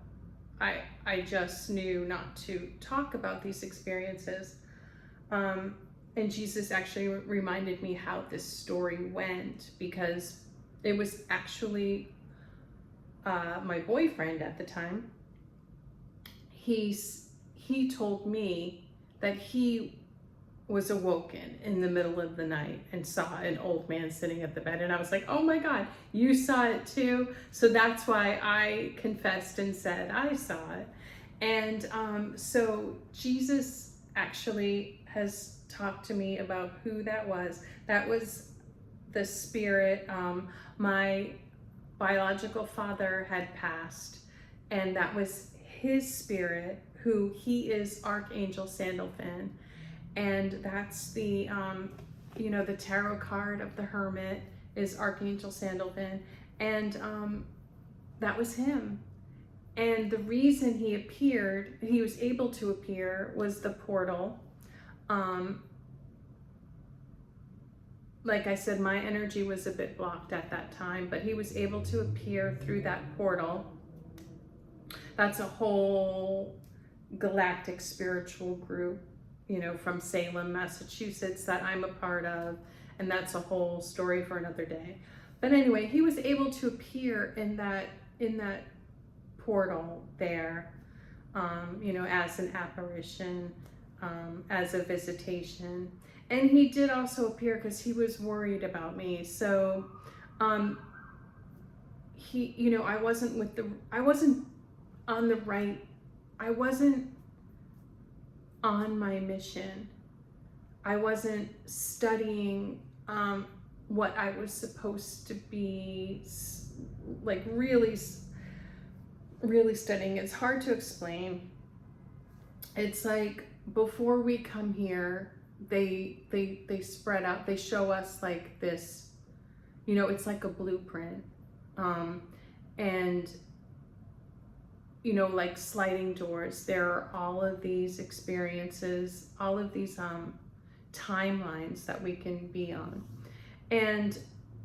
I just knew not to talk about these experiences. And Jesus actually reminded me how this story went, because it was actually my boyfriend at the time. He told me that he was awoken in the middle of the night and saw an old man sitting at the bed. And I was like, oh my God, you saw it too? So that's why I confessed and said I saw it. And so Jesus actually has talked to me about who that was. That was the spirit. My biological father had passed, and that was his spirit, who he is Archangel Sandalphon. And that's the, you know, the tarot card of the Hermit is Archangel Sandalphon. And that was him. And the reason he appeared, he was able to appear, was the portal. Like I said, my energy was a bit blocked at that time, but he was able to appear through that portal. That's a whole galactic spiritual group, you know, from Salem, Massachusetts, that I'm a part of, and that's a whole story for another day. But anyway, he was able to appear in that portal there, you know, as an apparition, as a visitation. And he did also appear because he was worried about me. So, he, you know, I wasn't on my mission. I wasn't studying what I was supposed to be, like really studying. It's hard to explain. It's like before we come here, they spread out, they show us like this, you know, it's like a blueprint. And you know, like sliding doors, there are all of these experiences, all of these timelines that we can be on. And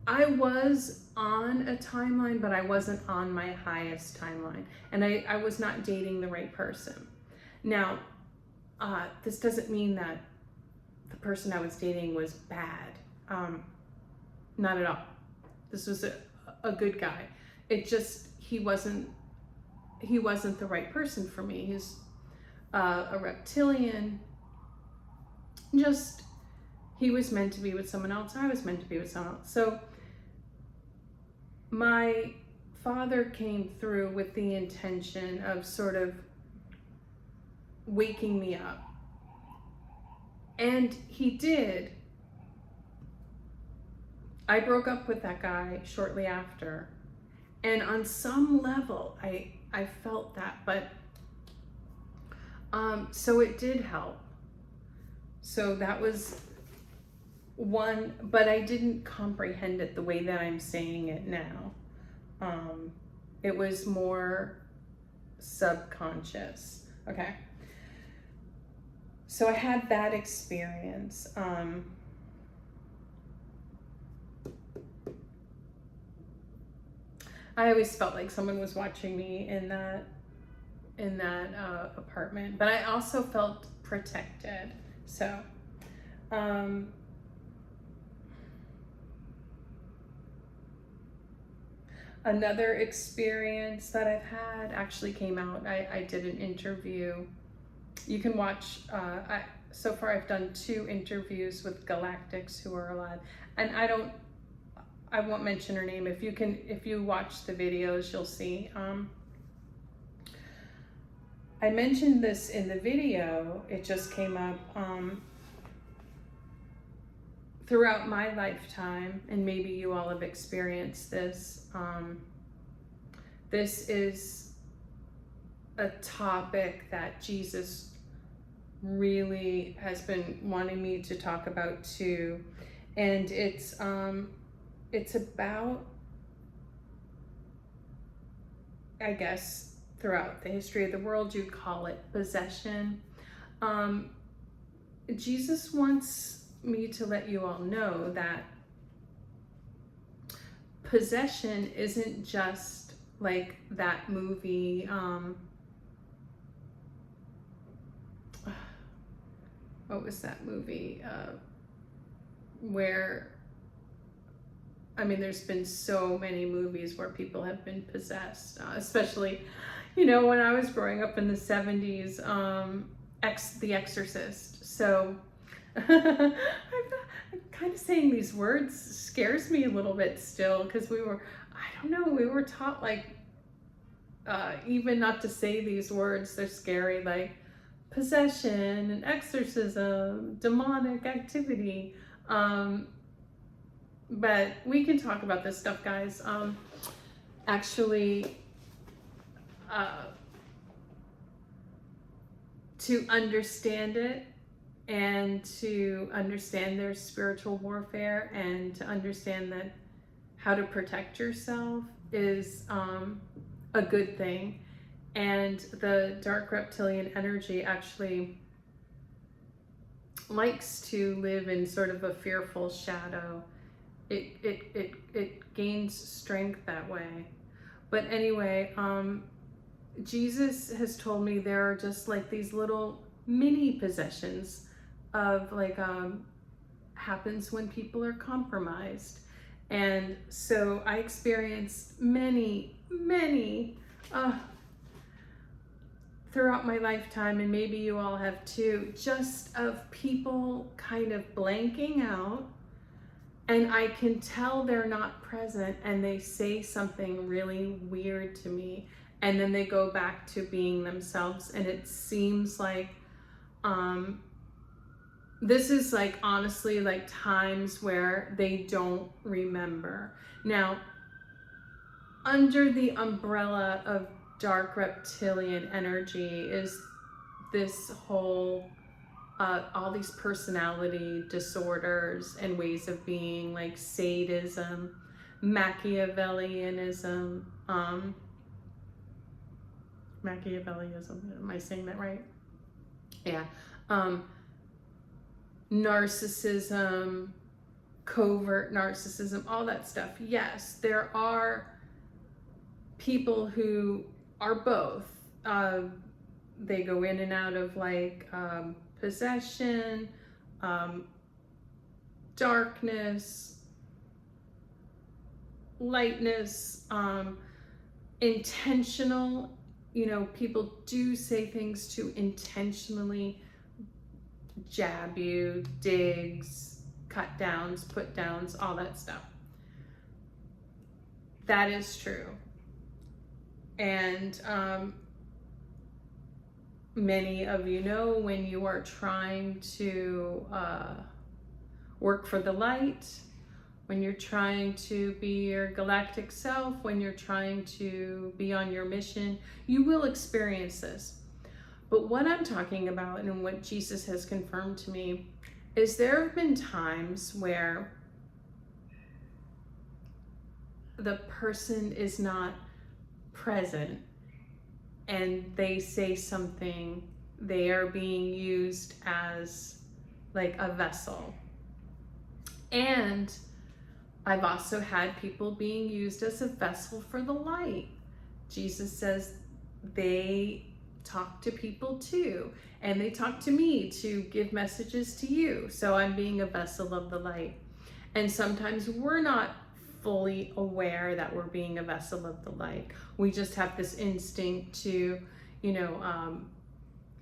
I was on a timeline, but I wasn't on my highest timeline. And I was not dating the right person. Now, this doesn't mean that the person I was dating was bad. Not at all. This was a good guy. It just, he wasn't the right person for me. He's a reptilian. Just, he was meant to be with someone else. I was meant to be with someone else. So my father came through with the intention of sort of waking me up. And he did. I broke up with that guy shortly after. And on some level, I felt that, but so it did help. So that was one, but I didn't comprehend it the way that I'm saying it now. It was more subconscious. Okay. So I had that experience. I always felt like someone was watching me in that apartment, but I also felt protected. So, another experience that I've had actually came out. I did an interview. You can watch. So far, I've done 2 interviews with galactics who are alive, and I I won't mention her name. If you watch the videos, you'll see. I mentioned this in the video. It just came up. Throughout my lifetime, and maybe you all have experienced this, this is a topic that Jesus really has been wanting me to talk about too. And it's about, I guess, throughout the history of the world, you'd call it possession. Jesus wants me to let you all know that possession isn't just like that movie, what was that movie, where, I mean, there's been so many movies where people have been possessed, especially, you know, when I was growing up in the 70s, The Exorcist. So I'm kind of saying these words scares me a little bit still, because we were taught like, even not to say these words, they're scary, like possession and exorcism, demonic activity. But we can talk about this stuff, guys. Actually, to understand it and to understand their spiritual warfare and to understand that how to protect yourself is a good thing. And the Dark Reptilian energy actually likes to live in sort of a fearful shadow. It gains strength that way. But anyway, Jesus has told me there are just like these little mini possessions of like happens when people are compromised. And so I experienced many throughout my lifetime, and maybe you all have too, just of people kind of blanking out, and I can tell they're not present, and they say something really weird to me, and then they go back to being themselves. And it seems like this is like honestly like times where they don't remember. Now, under the umbrella of Dark Reptilian energy is this whole all these personality disorders and ways of being, like sadism, Machiavellianism, am I saying that right? Yeah. Narcissism, covert narcissism, all that stuff. Yes, there are people who are both. They go in and out of like possession, darkness, lightness, intentional. You know, people do say things to intentionally jab you, digs, cut downs, put downs, all that stuff. That is true. And many of you know, when you are trying to work for the light, when you're trying to be your galactic self, when you're trying to be on your mission, you will experience this. But what I'm talking about, and what Jesus has confirmed to me, is there have been times where the person is not present and they say something, they are being used as like a vessel. And I've also had people being used as a vessel for the light. Jesus says they talk to people too, and they talk to me to give messages to you. So I'm being a vessel of the light. And sometimes we're not fully aware that we're being a vessel of the light. We just have this instinct to,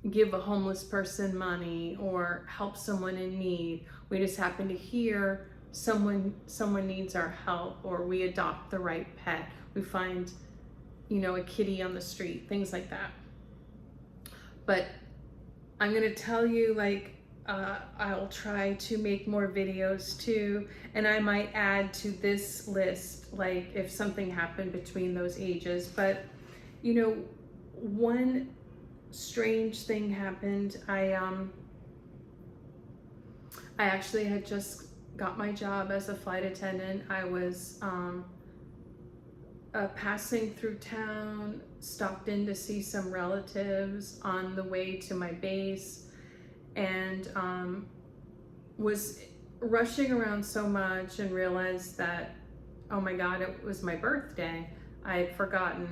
give a homeless person money or help someone in need. We just happen to hear someone needs our help, or we adopt the right pet, we find, a kitty on the street, things like that. But I'm gonna tell you, like, I'll try to make more videos too, and I might add to this list, like, if something happened between those ages. But one strange thing happened. I actually had just got my job as a flight attendant. I was passing through town, stopped in to see some relatives on the way to my base, and was rushing around so much and realized that, oh my God, it was my birthday. I had forgotten.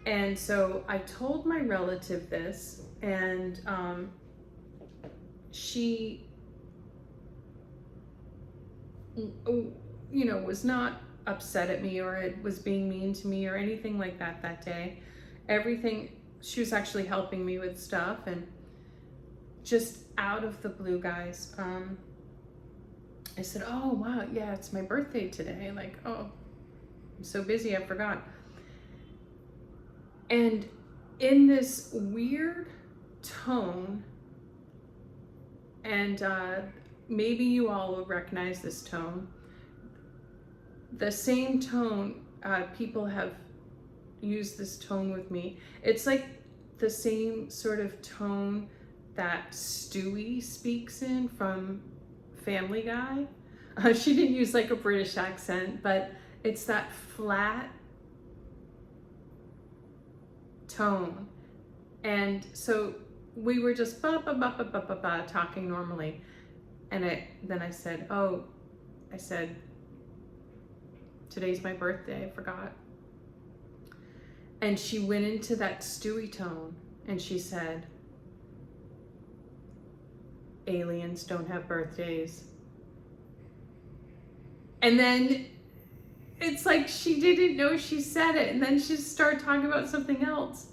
And so I told my relative this, and she, was not upset at me, or it was being mean to me or anything like that day. She was actually helping me with stuff, and just out of the blue, guys, I said, oh wow, yeah, it's my birthday today. Like, oh, I'm so busy, I forgot. And in this weird tone, and maybe you all will recognize this tone, the same tone, people have used this tone with me. It's like the same sort of tone that Stewie speaks in from Family Guy. She didn't use like a British accent, but it's that flat tone. And so we were just talking normally. And then I said, today's my birthday, I forgot. And she went into that Stewie tone, and she said, aliens don't have birthdays. And then it's like she didn't know she said it, and then she started talking about something else.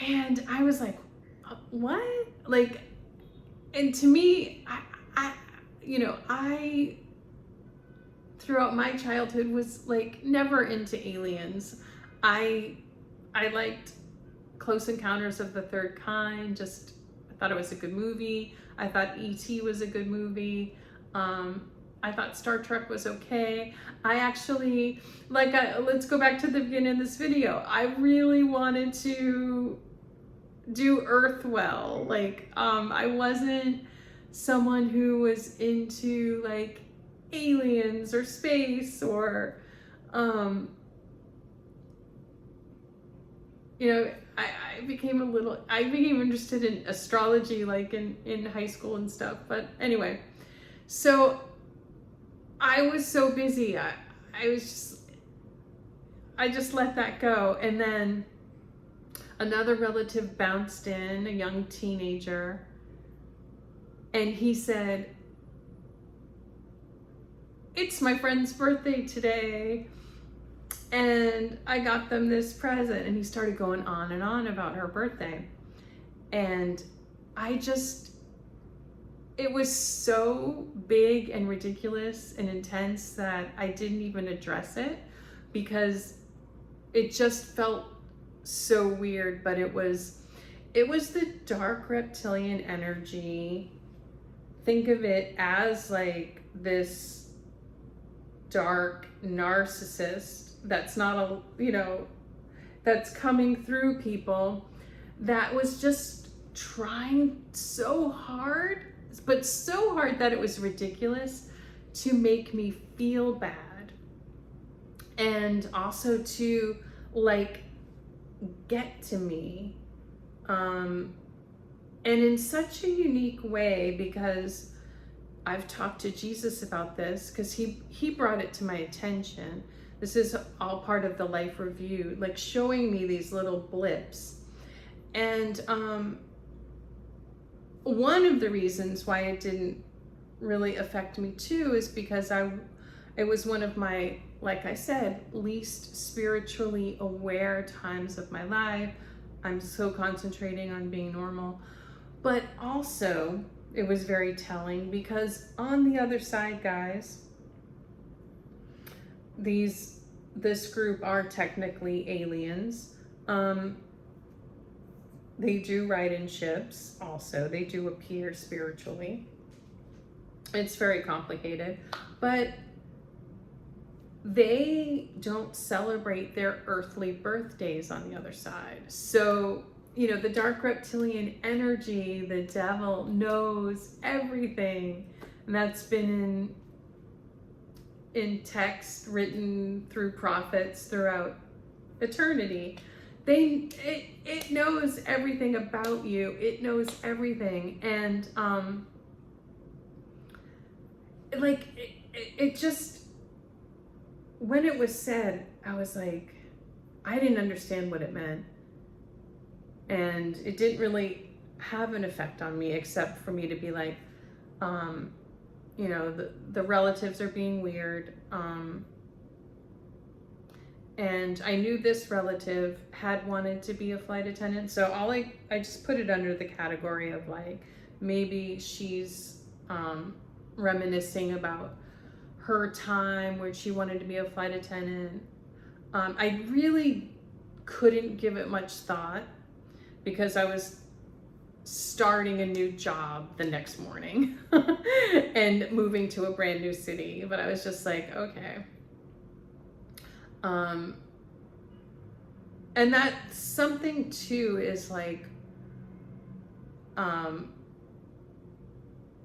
And I was like, what? Like, and to me, I throughout my childhood was like never into aliens. I liked Close Encounters of the Third Kind. I thought it was a good movie. I thought E.T. was a good movie. I thought Star Trek was okay. I actually, let's go back to the beginning of this video. I really wanted to do Earth well. I wasn't someone who was into like aliens or space or, I became interested in astrology like in high school and stuff. But anyway, so I was so busy. I just let that go. And then another relative bounced in, a young teenager, and he said, it's my friend's birthday today, and I got them this present. And he started going on and on about her birthday. And it was so big and ridiculous and intense that I didn't even address it, because it just felt so weird. But it was the dark reptilian energy. Think of it as like this dark narcissist that's not that's coming through people, that was just trying so hard, but so hard that it was ridiculous, to make me feel bad, and also to like get to me, and in such a unique way, because I've talked to Jesus about this, because he brought it to my attention. This is all part of the life review, like showing me these little blips. And one of the reasons why it didn't really affect me too is because it was one of my, like I said, least spiritually aware times of my life. I'm so concentrating on being normal. But also, it was very telling, because on the other side, guys, this group are technically aliens. They do ride in ships also. They do appear spiritually. It's very complicated, but they don't celebrate their earthly birthdays on the other side. So, you know, the dark reptilian energy, the devil knows everything. And that's been in text written through prophets throughout eternity. It knows everything about you. It knows everything. And it just, when it was said, I was like, I didn't understand what it meant. And it didn't really have an effect on me, except for me to be like, you know, the relatives are being weird. And I knew this relative had wanted to be a flight attendant. So I just put it under the category of like, maybe she's reminiscing about her time where she wanted to be a flight attendant. I really couldn't give it much thought because I was starting a new job the next morning and moving to a brand new city. But I was just like, okay. And that's something too, is like, I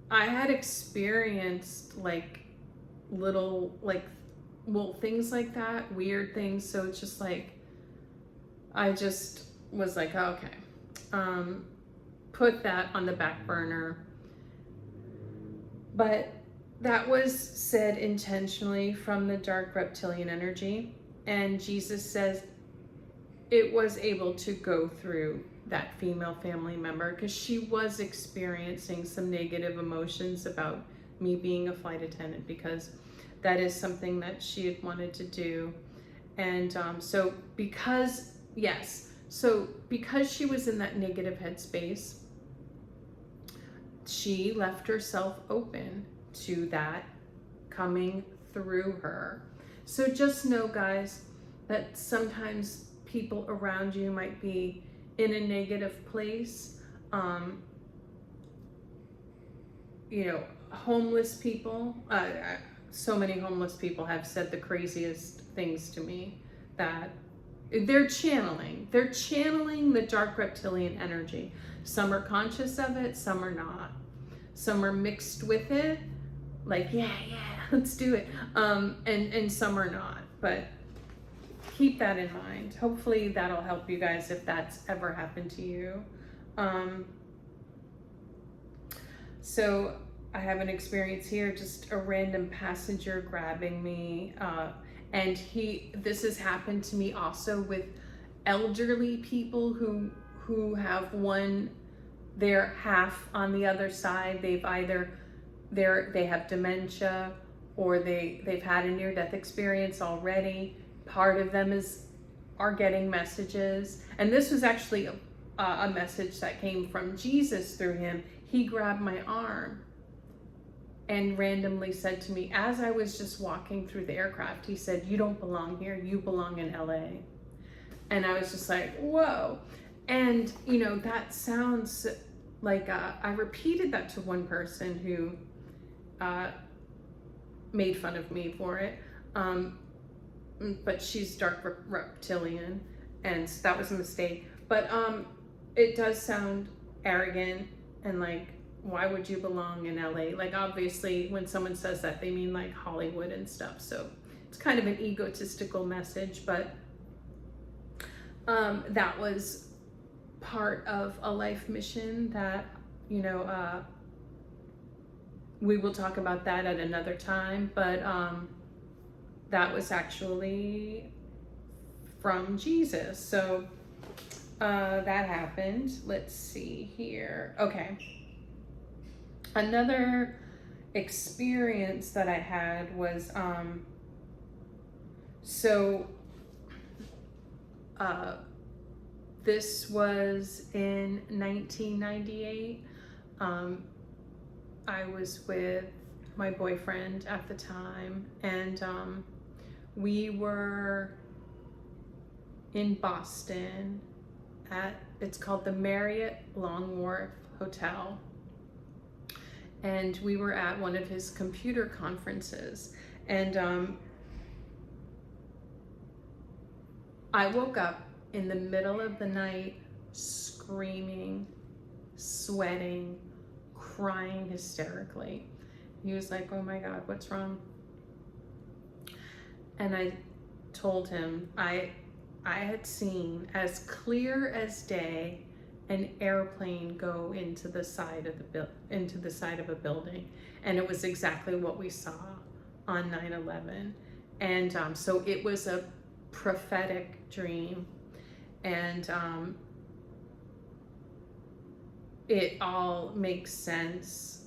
had experienced like little, like, well, things like that, weird things. So it's just like, I just was like, okay, put that on the back burner. But that was said intentionally from the dark reptilian energy. And Jesus says it was able to go through that female family member because she was experiencing some negative emotions about me being a flight attendant, because that is something that she had wanted to do. And so because she was in that negative headspace, she left herself open to that coming through her. So just know, guys, that sometimes people around you might be in a negative place. You know, homeless people, so many homeless people have said the craziest things to me, that they're channeling the dark reptilian energy. Some are conscious of it, some are not. Some are mixed with it, like, yeah, let's do it. And some are not, but keep that in mind. Hopefully that'll help you guys if that's ever happened to you. So I have an experience here, just a random passenger grabbing me. And this has happened to me also with elderly people who have they're half on the other side. They've either, they have dementia, or they've had a near-death experience already. Part of them are getting messages. And this was actually a message that came from Jesus through him. He grabbed my arm and randomly said to me, as I was just walking through the aircraft, he said, "You don't belong here, you belong in LA." And I was just like, whoa. And, you know, that sounds like, I repeated that to one person who made fun of me for it. But she's dark reptilian, and that was a mistake. But it does sound arrogant and like, why would you belong in LA? Like, obviously when someone says that, they mean like Hollywood and stuff. So it's kind of an egotistical message, but that was part of a life mission that, you know, we will talk about that at another time. But that was actually from Jesus. So that happened. Let's see here. Okay. Another experience that I had was, this was in 1998. I was with my boyfriend at the time, and we were in Boston it's called the Marriott Long Wharf Hotel, and we were at one of his computer conferences, and I woke up in the middle of the night screaming, sweating, crying hysterically. He was like, "Oh my God, what's wrong?" And I told him I had seen, as clear as day, an airplane go into the side of a building, and it was exactly what we saw on 9/11. And so it was a prophetic dream, and it all makes sense.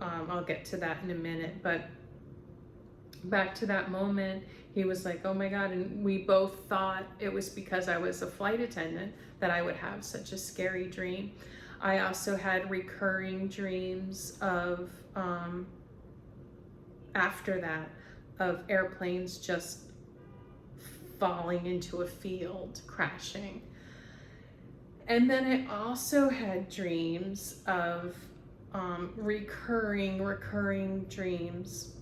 I'll get to that in a minute, but back to that moment, he was like, "Oh my God," and we both thought it was because I was a flight attendant that I would have such a scary dream. I also had recurring dreams of, after that, of airplanes just falling into a field, crashing. And then I also had dreams of recurring dreams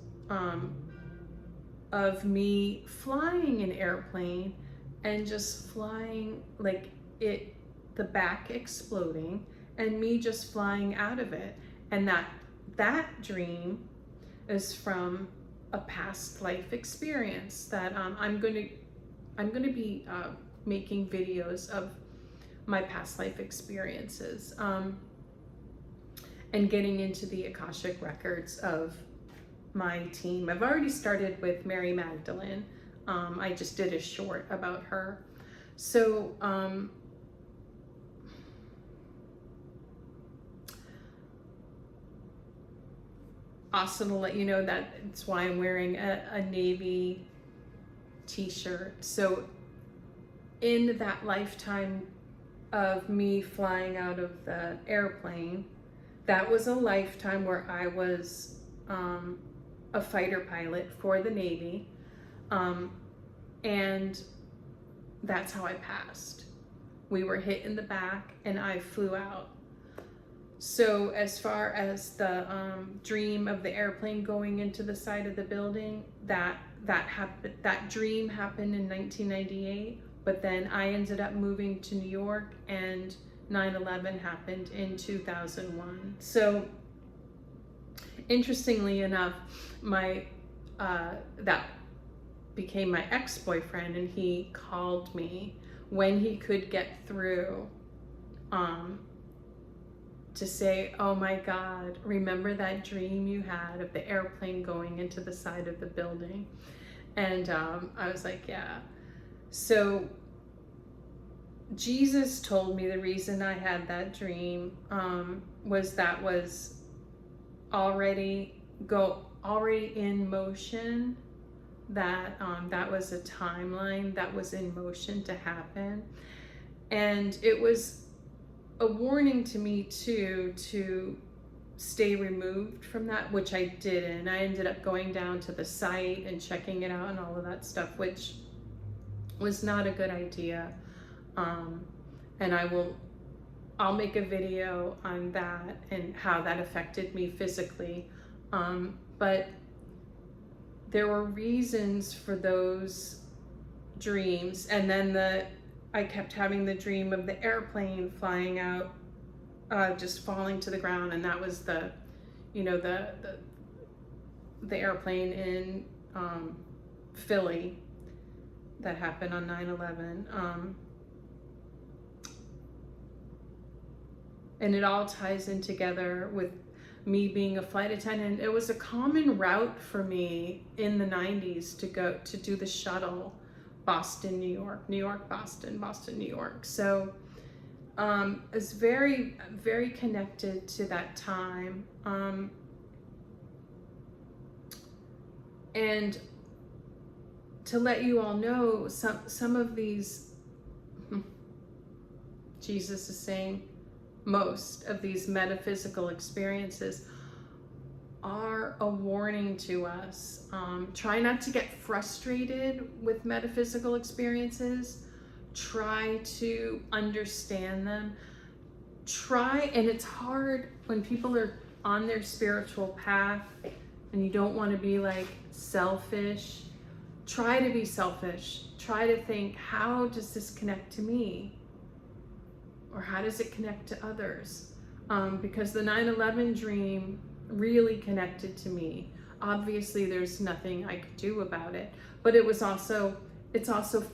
of me flying an airplane and just flying, like the back exploding and me just flying out of it. And that dream is from a past life experience that I'm going to be making videos of my past life experiences, and getting into the Akashic records of my team. I've already started with Mary Magdalene. I just did a short about her. So also to let you know that it's why I'm wearing a navy t-shirt. So in that lifetime of me flying out of the airplane, that was a lifetime where I was a fighter pilot for the Navy, and that's how I passed. We were hit in the back and I flew out. So as far as the dream of the airplane going into the side of the building, that dream happened in 1998, but then I ended up moving to New York, and 9/11 happened in 2001. So interestingly enough, that became my ex-boyfriend, and he called me when he could get through to say, "Oh my God, remember that dream you had of the airplane going into the side of the building?" And I was like, "Yeah." So Jesus told me the reason I had that dream was already in motion, that that was a timeline that was in motion to happen. And it was a warning to me too to stay removed from that, which I didn't. I ended up going down to the site and checking it out and all of that stuff, which was not a good idea. And I'll make a video on that and how that affected me physically. But there were reasons for those dreams. And then I kept having the dream of the airplane flying out, just falling to the ground. And that was the airplane in Philly that happened on 9/11. And it all ties in together with me being a flight attendant. It was a common route for me in the 90s to do the shuttle, Boston, New York, New York, Boston, Boston, New York. So it's very, very connected to that time. And to let you all know, some of these, Jesus is saying, most of these metaphysical experiences are a warning to us. Try not to get frustrated with metaphysical experiences. Try to understand them. And it's hard when people are on their spiritual path and you don't want to be like selfish. Try to be selfish. Try to think, how does this connect to me? Or how does it connect to others? Because the 9/11 dream really connected to me. Obviously, there's nothing I could do about it, but it's also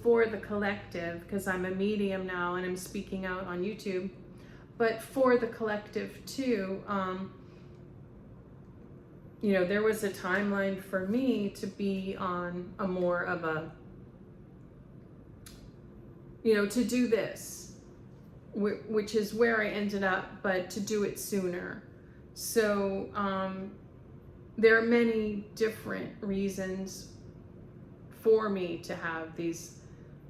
for the collective, because I'm a medium now and I'm speaking out on YouTube, but for the collective too. There was a timeline for me to be on a more of a, to do this, which is where I ended up, but to do it sooner. So there are many different reasons for me to have these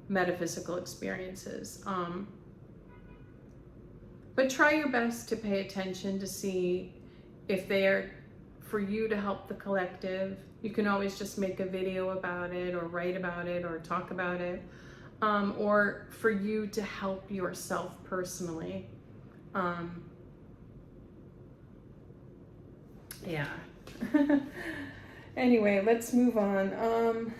metaphysical experiences. But try your best to pay attention to see if they are for you to help the collective. You can always just make a video about it or write about it or talk about it, or for you to help yourself personally. Yeah. Anyway, let's move on.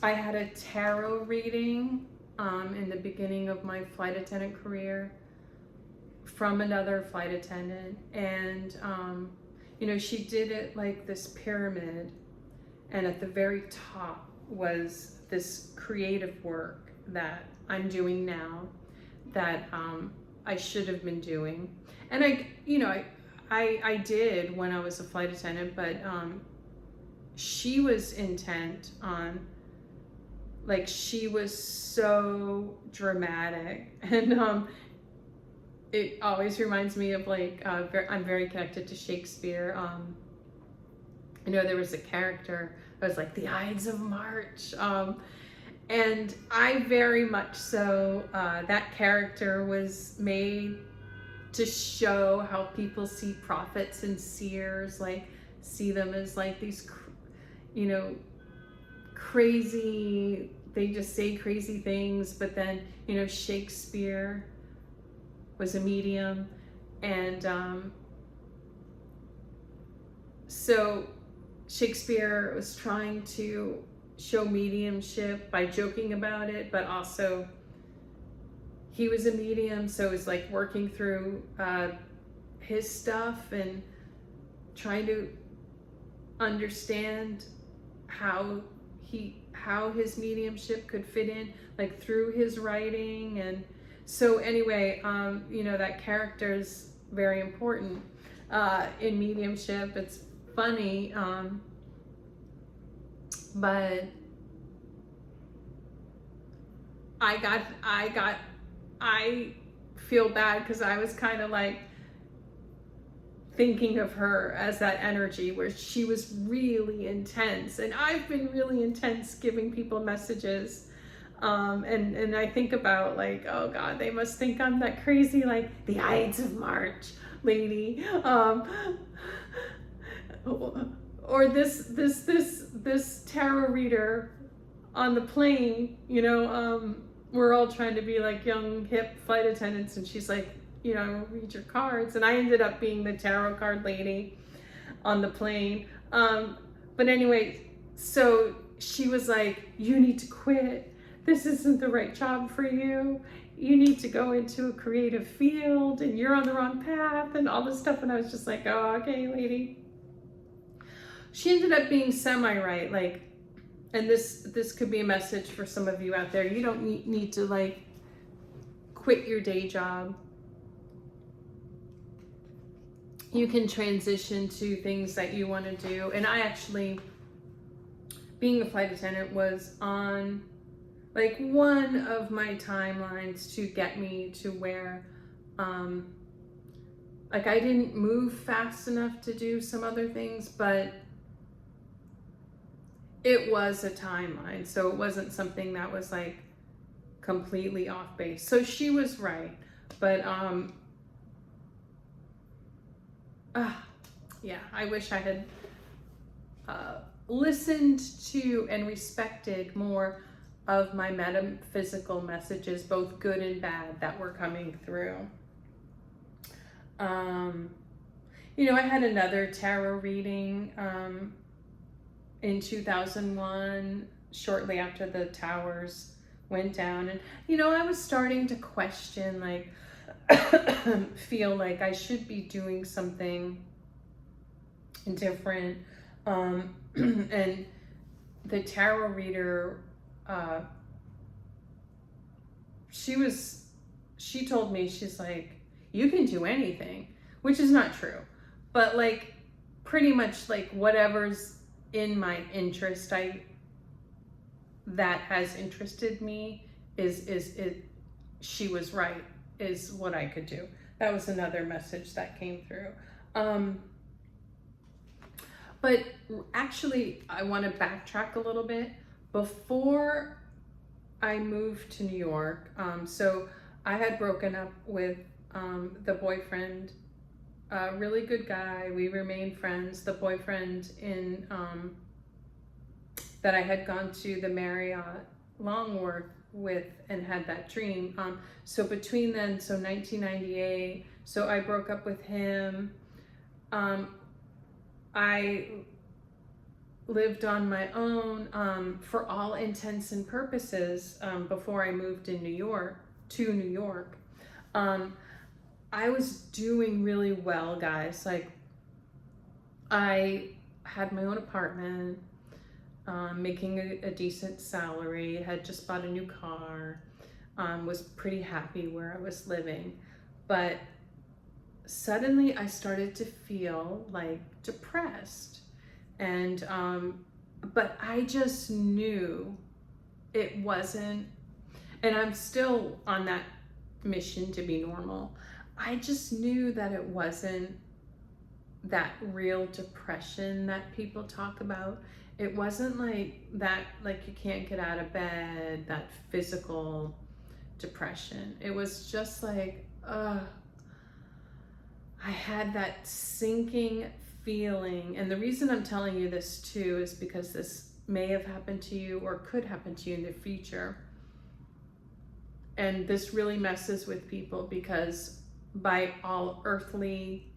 I had a tarot reading in the beginning of my flight attendant career from another flight attendant, and she did it like this pyramid, and at the very top was this creative work that I'm doing now that I should have been doing. And I did when I was a flight attendant, but she was intent on, like, she was so dramatic, and it always reminds me of like, I'm very connected to Shakespeare. There was a character that was like the Ides of March, and I very much so, that character was made to show how people see prophets and seers, like see them as like these, crazy, they just say crazy things. But then, Shakespeare was a medium, and so Shakespeare was trying to show mediumship by joking about it, but also he was a medium, so it was like working through his stuff and trying to understand how his mediumship could fit in, like through his writing. And so anyway, that character is very important in mediumship. It's funny, but I feel bad because I was kind of like thinking of her as that energy where she was really intense, and I've been really intense giving people messages, and I think about like, oh God, they must think I'm that crazy, like the Ides of March lady, or this tarot reader on the plane, we're all trying to be like young hip flight attendants, and she's like, read your cards, and I ended up being the tarot card lady on the plane. But anyway, so she was like, you need to quit. This isn't the right job for you. You need to go into a creative field, and you're on the wrong path, and all this stuff. And I was just like, oh, okay, lady. She ended up being semi-right, like, and this could be a message for some of you out there. You don't need to like quit your day job. You can transition to things that you want to do. And I actually, being a flight attendant was on like one of my timelines to get me to where, like, I didn't move fast enough to do some other things, but it was a timeline. So it wasn't something that was like completely off base. So she was right. But yeah, I wish I had listened to and respected more of my metaphysical messages, both good and bad, that were coming through. You know, I had another tarot reading in 2001, shortly after the towers went down. And, you know, I was starting to question, like, feel like I should be doing something different. And the tarot reader, she told me, she's like, you can do anything, which is not true, but like pretty much like whatever's in my interest, that has interested me is she was right, is what I could do. That was another message that came through. But actually, I want to backtrack a little bit. Before I moved to New York, so I had broken up with the boyfriend, a really good guy. We remained friends. The boyfriend in that I had gone to the Marriott Longworth with and had that dream. So between then, so 1998, so I broke up with him. I lived on my own for all intents and purposes before I moved to New York. I was doing really well, guys. Like, I had my own apartment, making a decent salary, had just bought a new car, was pretty happy where I was living. But suddenly I started to feel like depressed. And, but I just knew it wasn't, and I'm still on that mission to be normal. I just knew that it wasn't that real depression that people talk about. It wasn't like that, like you can't get out of bed, that physical depression. It was just like, I had that sinking feeling. And the reason I'm telling you this too is because this may have happened to you or could happen to you in the future. And this really messes with people, because by all earthly,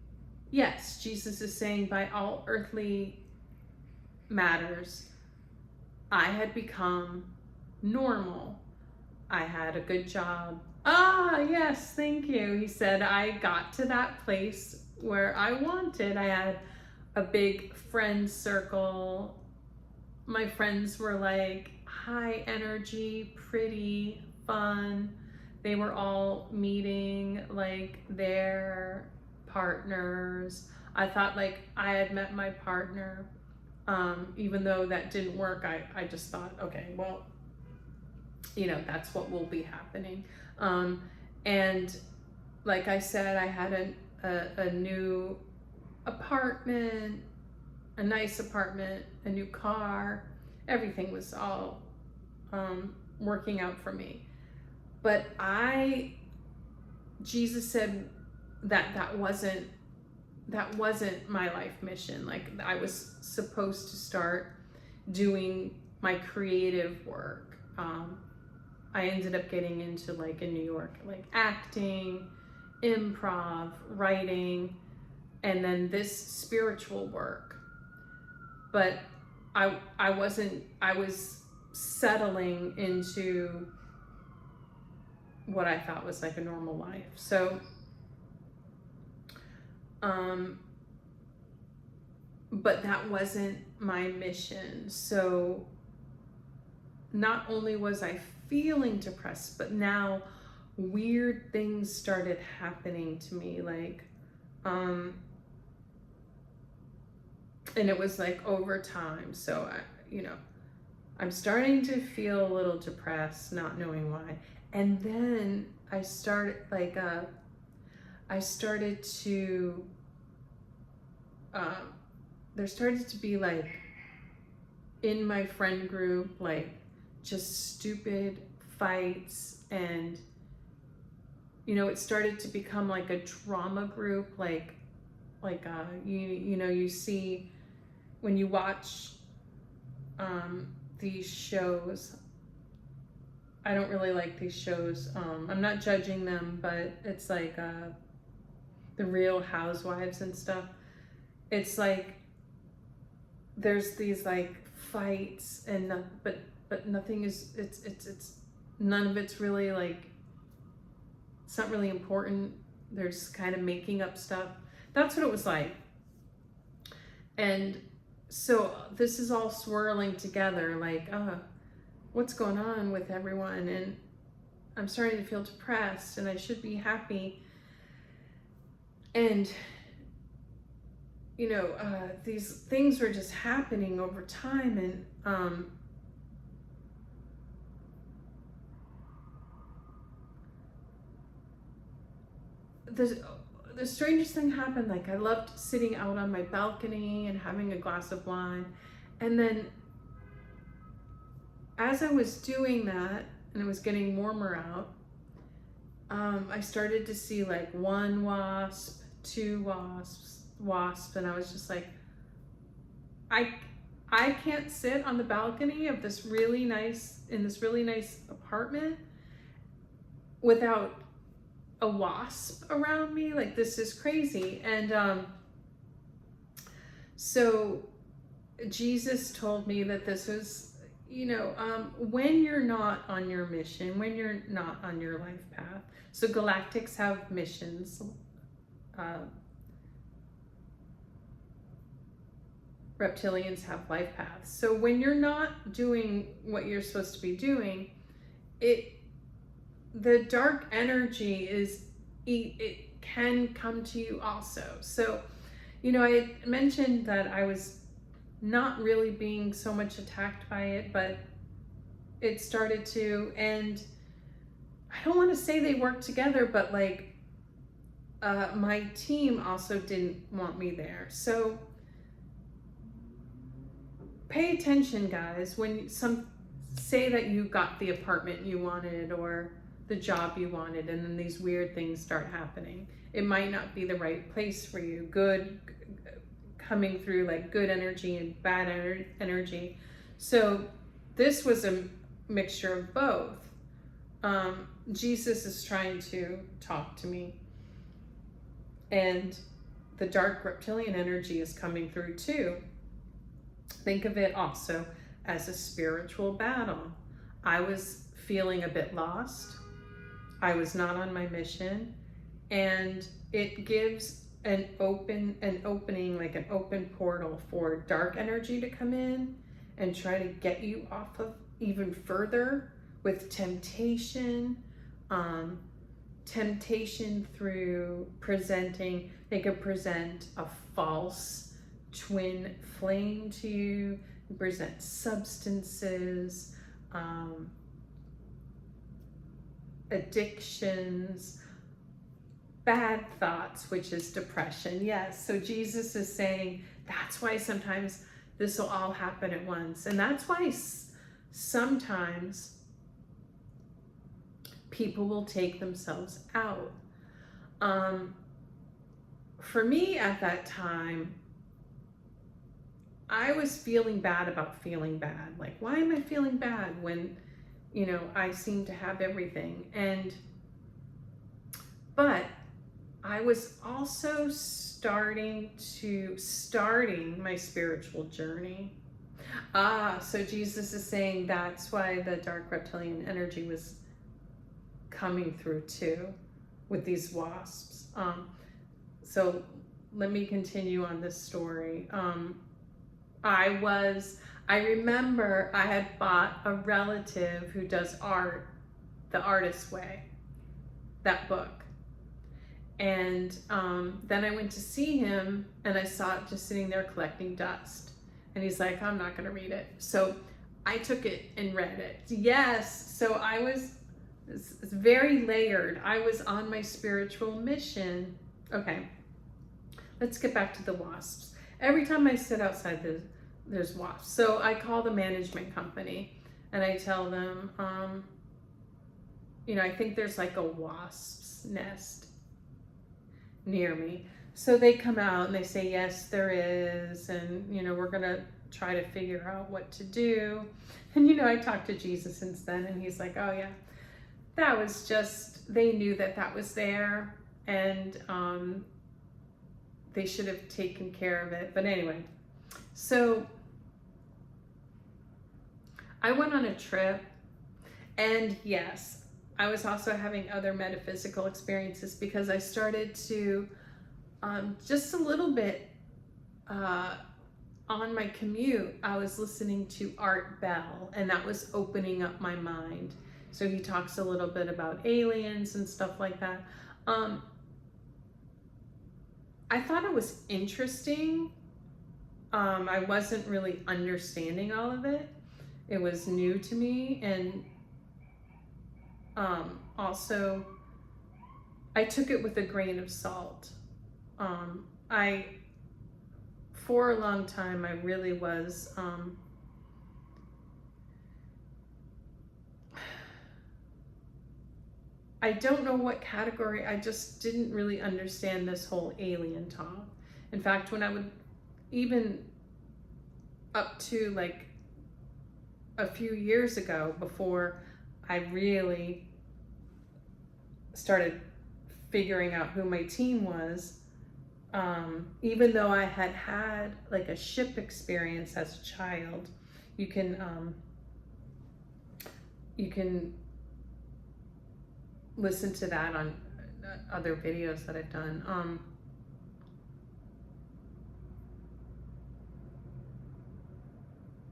yes, Jesus is saying by all earthly matters, I had become normal. I had a good job. Yes, thank you. He said, I got to that place where I wanted. I had a big friend circle. My friends were like high energy, pretty, fun. They were all meeting like their partners. I thought like I had met my partner. Even though that didn't work, I just thought, okay, well, you know, that's what will be happening. And like I said, I had a new apartment, a nice apartment, a new car. Everything was all working out for me. But Jesus said that wasn't my life mission. Like, I was supposed to start doing my creative work. I ended up getting into, like, in New York, like acting, improv, writing, and then this spiritual work. But I was settling into what I thought was like a normal life. So, but that wasn't my mission. So not only was I feeling depressed, but now weird things started happening to me, like, and it was like over time. So I'm starting to feel a little depressed, not knowing why. And then I started to, there started to be, like, in my friend group, like, just stupid fights, and it started to become like a drama group, like you see when you watch these shows. I don't really like these shows. I'm not judging them, but it's like the Real Housewives and stuff. It's like there's these like fights, and but nothing is. It's none of it's really like. It's not really important. They're just kind of making up stuff. That's what it was like. And so this is all swirling together, like, what's going on with everyone? And I'm starting to feel depressed, and I should be happy. And, these things were just happening over time. And, the strangest thing happened. Like, I loved sitting out on my balcony and having a glass of wine. And then as I was doing that, and it was getting warmer out, I started to see like one wasp, two wasps, and I was just like, I can't sit on the balcony of this really nice apartment without a wasp around me. Like, this is crazy. And so Jesus told me that this was, when you're not on your mission, when you're not on your life path. So galactics have missions. Reptilians have life paths. So when you're not doing what you're supposed to be doing, the dark energy it can come to you also. So, I mentioned that I was not really being so much attacked by it, but it started to, and I don't want to say they worked together, but like my team also didn't want me there. So pay attention, guys, when some say that you got the apartment you wanted or the job you wanted, and then these weird things start happening. It might not be the right place for you. Good coming through, like good energy and bad energy. So this was a mixture of both. Jesus is trying to talk to me, and the dark reptilian energy is coming through too. Think of it also as a spiritual battle. I was feeling a bit lost. I was not on my mission, and it gives an opening, like an open portal for dark energy to come in and try to get you off of even further with temptation. Temptation through presenting. They could present a false twin flame to you, present substances, addictions, bad thoughts, which is depression. Yes, so Jesus is saying that's why sometimes this will all happen at once. And that's why sometimes people will take themselves out. For me at that time, I was feeling bad about feeling bad. Like, why am I feeling bad when, I seem to have everything? But I was also starting my spiritual journey. So Jesus is saying that's why the dark reptilian energy was coming through too with these wasps. So let me continue on this story. I remember I had bought a relative who does art, The Artist's Way, that book. And then I went to see him, and I saw it just sitting there collecting dust. And he's like, I'm not going to read it. So I took it and read it. Yes. So it's very layered. I was on my spiritual mission. Okay. Let's get back to the wasps. Every time I sit outside, there's wasps. So I call the management company and I tell them, I think there's like a wasp's nest near me. So they come out and they say, yes, there is. And, we're going to try to figure out what to do. And, I talked to Jesus since then, and he's like, oh yeah, that was just, they knew that was there, and they should have taken care of it. But anyway, so I went on a trip, and yes, I was also having other metaphysical experiences, because I started to just a little bit on my commute, I was listening to Art Bell, and that was opening up my mind. So he talks a little bit about aliens and stuff like that. I thought it was interesting. I wasn't really understanding all of it. It was new to me, and also I took it with a grain of salt. For a long time, I really was, I don't know what category, I just didn't really understand this whole alien talk. In fact, when I would, even up to like a few years ago, before I really started figuring out who my team was, even though I had had like a ship experience as a child, you can listen to that on other videos that I've done.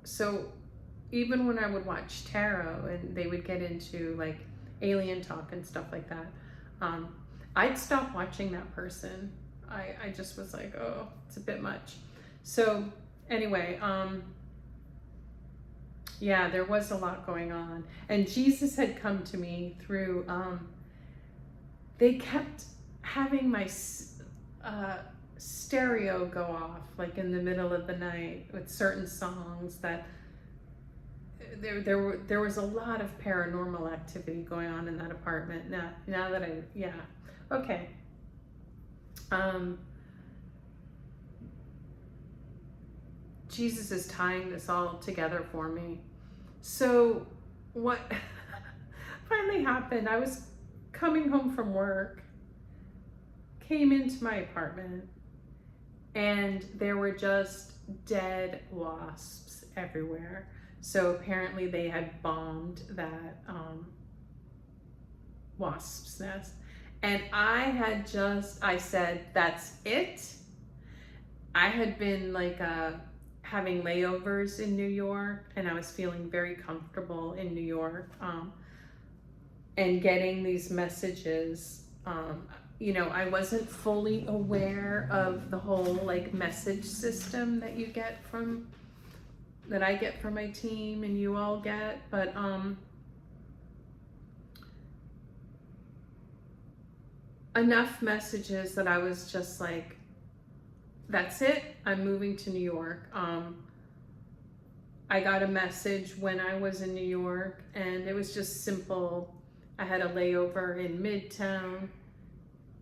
So even when I would watch tarot and they would get into like alien talk and stuff like that, I'd stop watching that person. I just was like, oh, it's a bit much. So anyway, yeah, there was a lot going on. And Jesus had come to me through, they kept having my stereo go off like in the middle of the night with certain songs that there was a lot of paranormal activity going on in that apartment. Now that okay. Jesus is tying this all together for me. So what finally happened, I was coming home from work, came into my apartment, and there were just dead wasps everywhere. So apparently they had bombed that wasp's nest. And I said, that's it. I had been like having layovers in New York, and I was feeling very comfortable in New York, and getting these messages. I wasn't fully aware of the whole like message system that I get from my team and you all get, but enough messages that I was just like, that's it, I'm moving to New York. I got a message when I was in New York, and it was just simple. I had a layover in Midtown,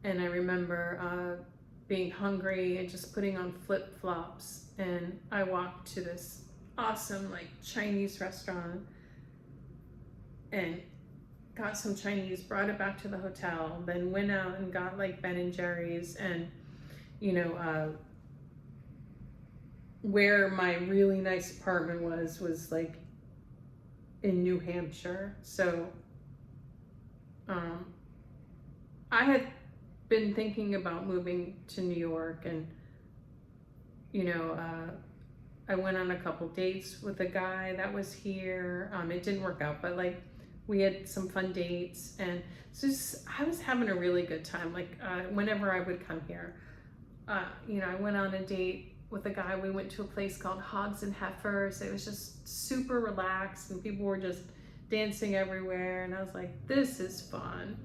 and I remember being hungry and just putting on flip-flops, and I walked to this awesome like Chinese restaurant and got some Chinese, brought it back to the hotel, then went out and got like Ben and Jerry's, and where my really nice apartment was like in New Hampshire. So I had been thinking about moving to New York, and I went on a couple dates with a guy that was here. It didn't work out, but like we had some fun dates, and so I was having a really good time. Like whenever I would come here, I went on a date with a guy. We went to a place called Hogs and Heifers. It was just super relaxed, and people were just dancing everywhere, and I was like, this is fun.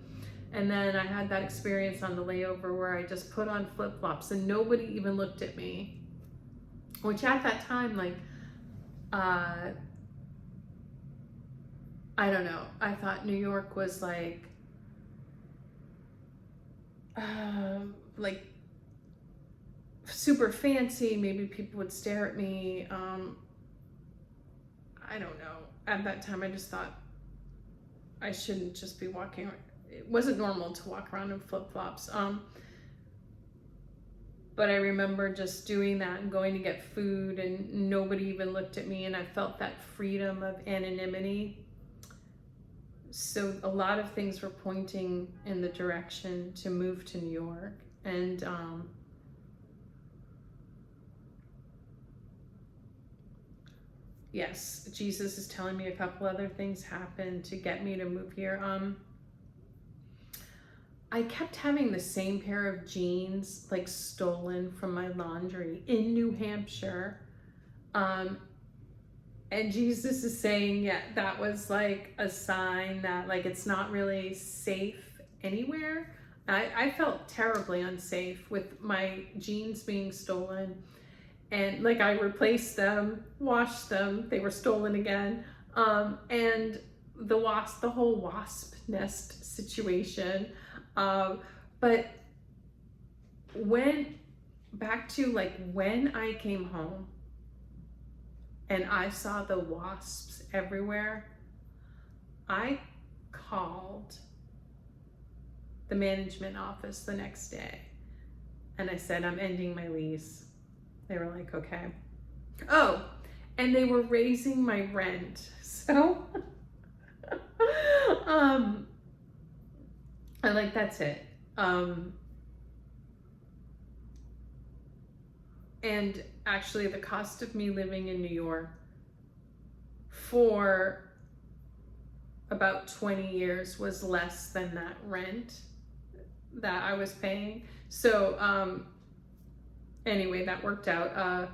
And then I had that experience on the layover where I just put on flip-flops and nobody even looked at me, which at that time, like I don't know. I thought New York was like super fancy. Maybe people would stare at me. I don't know. At that time, I just thought I shouldn't just be walking. It wasn't normal to walk around in flip-flops. But I remember just doing that and going to get food, and nobody even looked at me, and I felt that freedom of anonymity. So a lot of things were pointing in the direction to move to New York. And yes, Jesus is telling me a couple other things happened to get me to move here. I kept having the same pair of jeans like stolen from my laundry in New Hampshire. And Jesus is saying, yeah, that was like a sign that like it's not really safe anywhere. I felt terribly unsafe with my jeans being stolen. And like I replaced them, washed them, they were stolen again. And the whole wasp nest situation. But back to like when I came home and I saw the wasps everywhere, I called the management office the next day and I said, I'm ending my lease. They were like, okay. Oh, and they were raising my rent. So, I'm like, that's it. And actually the cost of me living in New York for about 20 years was less than that rent that I was paying. So, anyway, that worked out.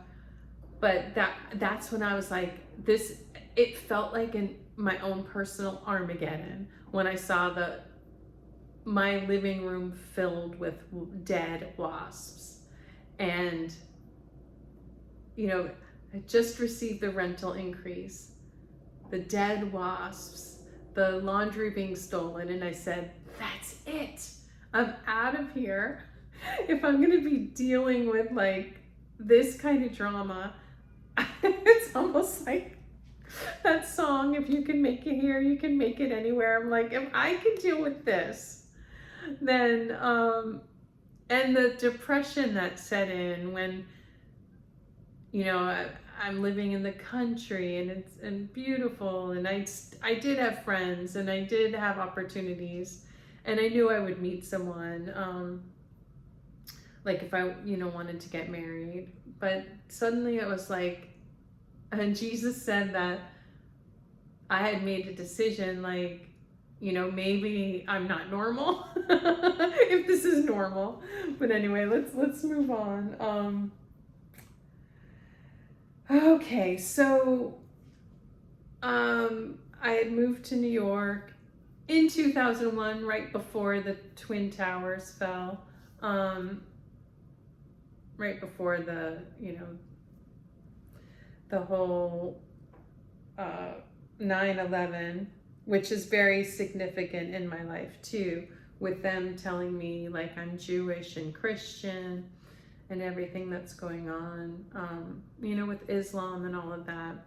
But that's when I was like, it felt like my own personal Armageddon when I saw my living room filled with dead wasps. And, you know, I just received the rental increase, the dead wasps, the laundry being stolen. And I said, that's it. I'm out of here. If I'm going to be dealing with like this kind of drama, it's almost like that song, if you can make it here, you can make it anywhere. I'm like, if I can deal with this, then, and the depression that set in when, you know, I'm living in the country and it's beautiful, and I did have friends and I did have opportunities, and I knew I would meet someone, like if I, you know, wanted to get married. But suddenly it was like, and Jesus said that I had made a decision, like, you know, maybe I'm not normal, if this is normal. But anyway, let's move on. Okay, so I had moved to New York in 2001, right before the Twin Towers fell. Right before the, you know, the whole 9/11, which is very significant in my life too, with them telling me like I'm Jewish and Christian and everything that's going on, you know, with Islam and all of that.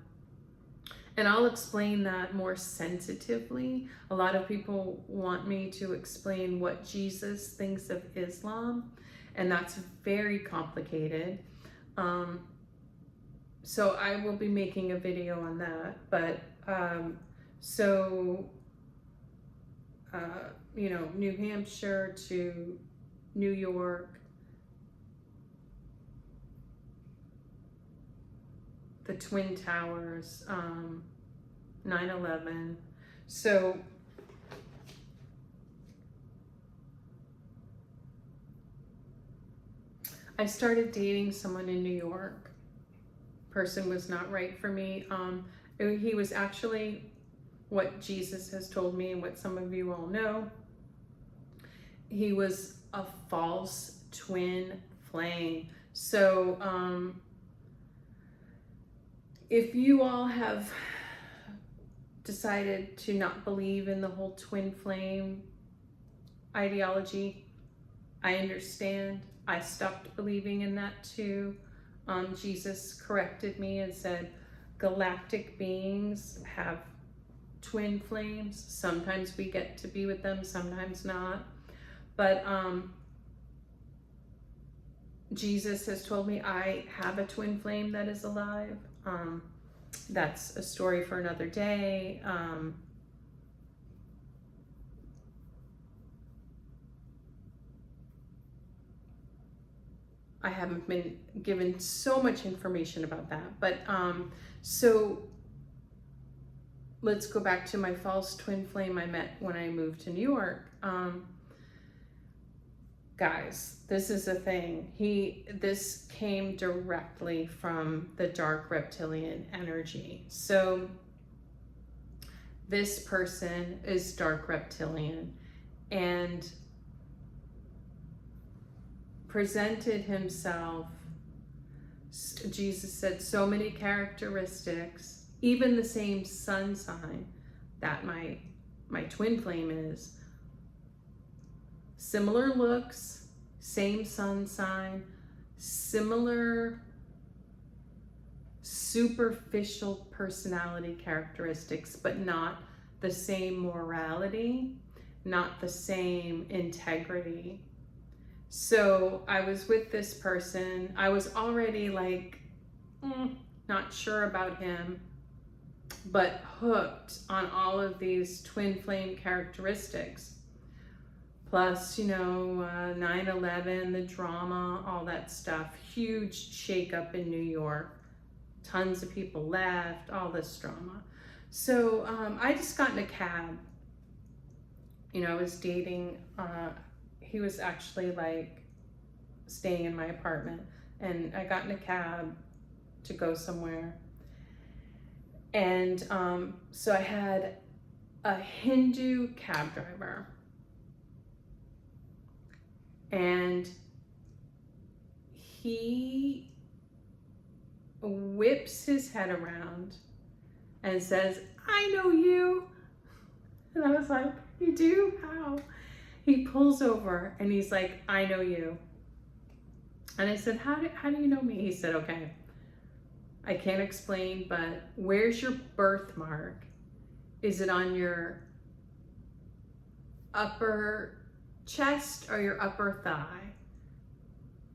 And I'll explain that more sensitively. A lot of people want me to explain what Jesus thinks of Islam, and that's very complicated. So I will be making a video on that. But you know, New Hampshire to New York, the Twin Towers, 9/11. So I started dating someone in New York. Person was not right for me. He was actually what Jesus has told me and what some of you all know. He was a false twin flame. So if you all have decided to not believe in the whole twin flame ideology. I understand. I stopped believing in that too. Jesus corrected me and said galactic beings have twin flames. Sometimes we get to be with them, sometimes not. But Jesus has told me I have a twin flame that is alive. That's a story for another day. I haven't been given so much information about that. But so let's go back to my false twin flame I met when I moved to New York. Guys, this is a thing. This came directly from the Dark Reptilian energy. So this person is Dark Reptilian and presented himself. Jesus said so many characteristics, even the same sun sign that my twin flame is. Similar looks, same sun sign, similar superficial personality characteristics, but not the same morality, not the same integrity. So I was with this person. I was already like, not sure about him, but hooked on all of these twin flame characteristics. Plus, 9/11, the drama, all that stuff. Huge shakeup in New York. Tons of people left, all this drama. So I just got in a cab. I was dating, he was actually like staying in my apartment. And I got in a cab to go somewhere. And so I had a Hindu cab driver. And he whips his head around and says, "I know you." And I was like, "You do? How?" He pulls over and he's like, "I know you." And I said, how do you know me? He said, "Okay, I can't explain, but where's your birthmark? Is it on your upper chest or your upper thigh?"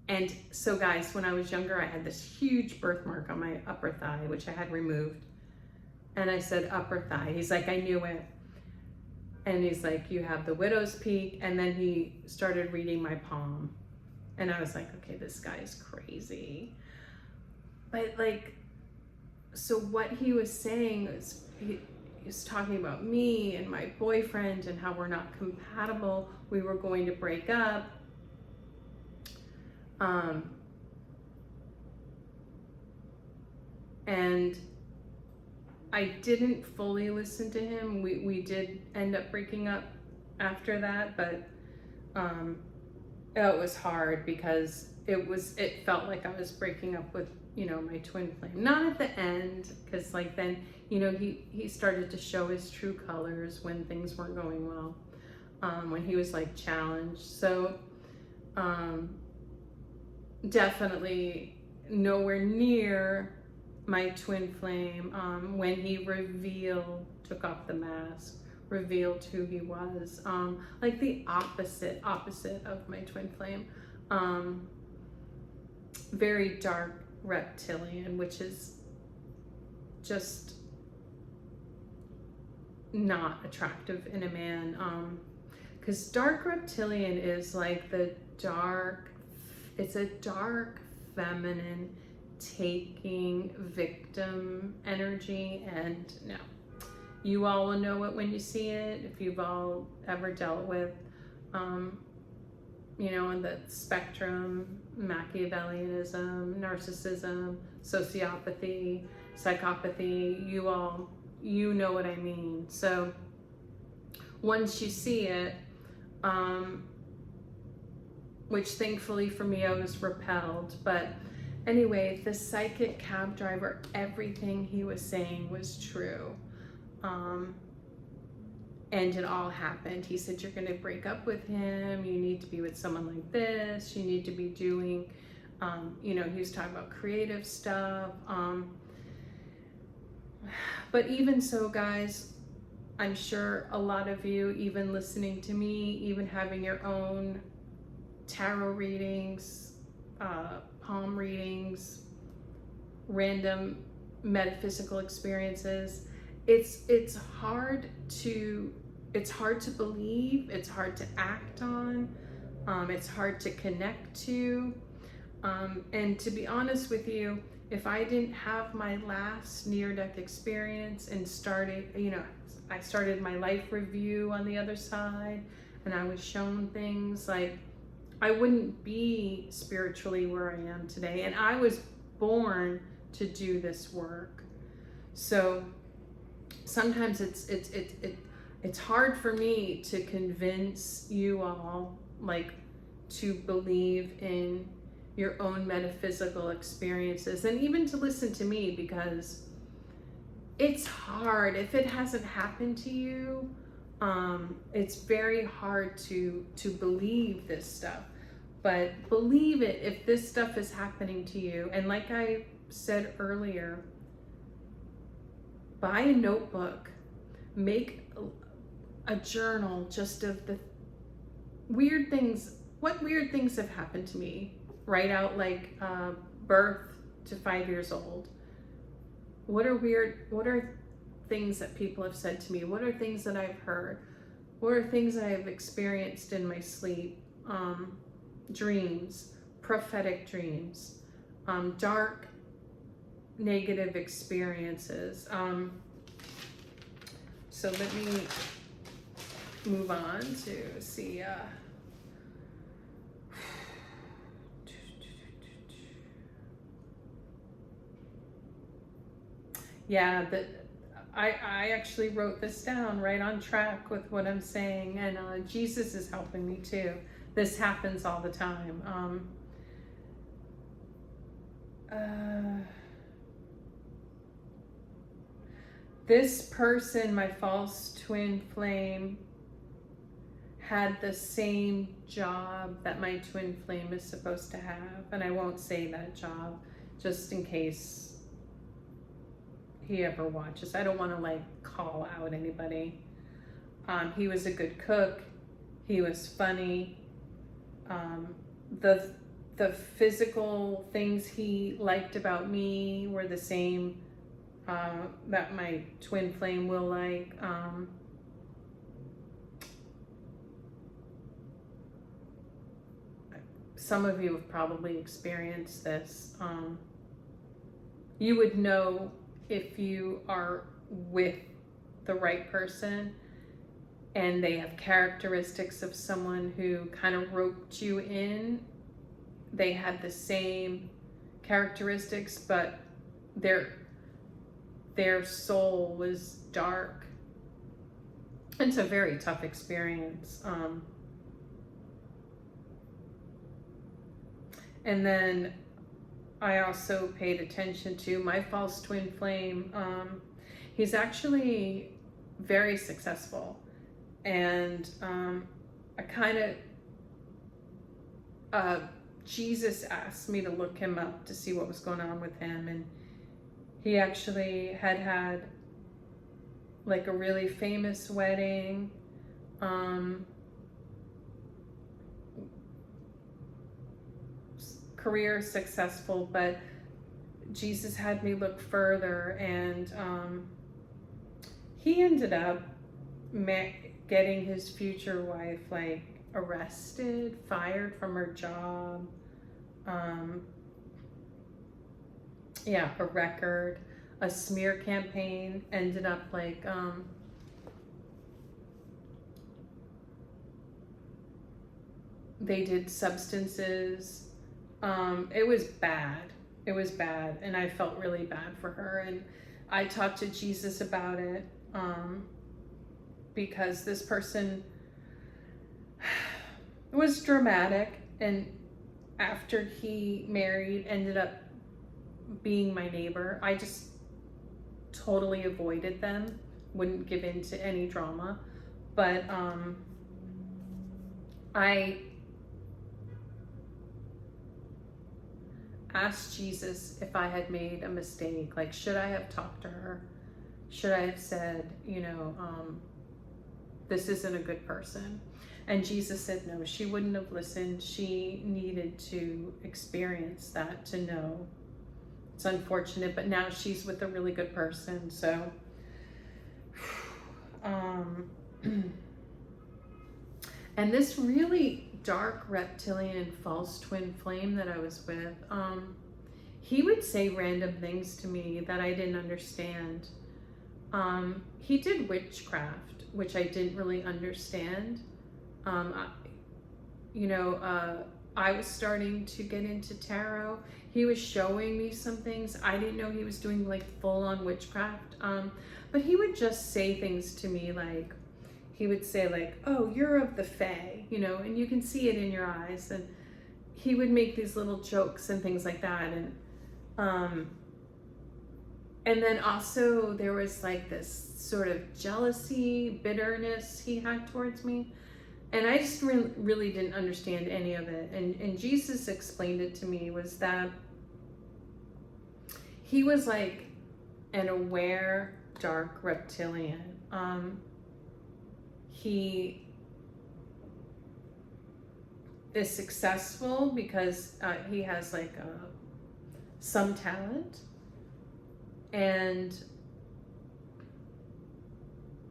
And so guys, when I was younger, I had this huge birthmark on my upper thigh, which I had removed. And I said, "Upper thigh." He's like, "I knew it." And he's like, "You have the widow's peak." And then he started reading my palm. And I was like, okay, this guy is crazy. But so what he was saying was, he was talking about me and my boyfriend and how we're not compatible. We were going to break up. And I didn't fully listen to him. We did end up breaking up after that, but it was hard because it felt like I was breaking up with my twin flame. Not at the end, because then he started to show his true colors when things weren't going well, when he was challenged. So definitely nowhere near my twin flame. When he took off the mask, revealed who he was, the opposite of my twin flame. Very dark reptilian, which is just not attractive in a man, because dark reptilian is it's a dark feminine taking victim energy. And no, you all will know it when you see it, if you've all ever dealt with in the spectrum, Machiavellianism, narcissism, sociopathy, psychopathy. You know what I mean. So once you see it, which thankfully for me I was repelled, but anyway, the psychic cab driver, everything he was saying was true. And it all happened. He said, you're going to break up with him. You need to be with someone like this. You need to be doing, he was talking about creative stuff. But even so, guys, I'm sure a lot of you, even listening to me, even having your own tarot readings, palm readings, random metaphysical experiences, it's hard to believe, it's hard to act on, it's hard to connect to, and to be honest with you, if I didn't have my last near-death experience and I started my life review on the other side, and I was shown things, like, I wouldn't be spiritually where I am today, and I was born to do this work. So sometimes it's hard for me to convince you all, like, to believe in your own metaphysical experiences, and even to listen to me, because it's hard. If it hasn't happened to you, it's very hard to believe this stuff. But believe it if this stuff is happening to you. And like I said earlier, buy a notebook, make a journal just of the weird things. What weird things have happened to me? Write out, like, birth to 5 years old. What are things that people have said to me? What are things that I've heard? What are things that I've experienced in my sleep? Dreams, prophetic dreams, dark, negative experiences. So let me move on to see. Yeah, I actually wrote this down, right on track with what I'm saying, and Jesus is helping me too. This happens all the time. This person, my false twin flame, had the same job that my twin flame is supposed to have, and I won't say that job just in case he ever watches. I don't want to, like, call out anybody. He was a good cook. He was funny. The physical things he liked about me were the same that my twin flame will like. Some of you have probably experienced this. You would know if you are with the right person and they have characteristics of someone who kind of roped you in. They had the same characteristics, but their soul was dark. It's a very tough experience. And then I also paid attention to my false twin flame. He's actually very successful. And I kind of, Jesus asked me to look him up to see what was going on with him. And he actually had like a really famous wedding. Career successful, but Jesus had me look further, and he ended up getting his future wife, like, arrested, fired from her job. A record, a smear campaign ended up, like, they did substances. It was bad. It was bad, and I felt really bad for her. And I talked to Jesus about it, because this person was dramatic, and after he married, ended up being my neighbor. I just totally avoided them wouldn't give in to any drama. But I asked Jesus if I had made a mistake. Like, should I have talked to her? Should I have said, this isn't a good person? And Jesus said no, she wouldn't have listened. She needed to experience that to know. It's unfortunate, but now she's with a really good person. So, and this really dark reptilian false twin flame that I was with, he would say random things to me that I didn't understand. He did witchcraft, which I didn't really understand. I was starting to get into tarot. He was showing me some things. I didn't know he was doing like full-on witchcraft. But he would just say things to me, like, he would say like, oh, you're of the Fae, and you can see it in your eyes. And he would make these little jokes and things like that. And then also there was like this sort of jealousy, bitterness he had towards me. And I just really didn't understand any of it. And Jesus explained it to me, was that he was like an aware dark reptilian. He is successful because he has like some talent and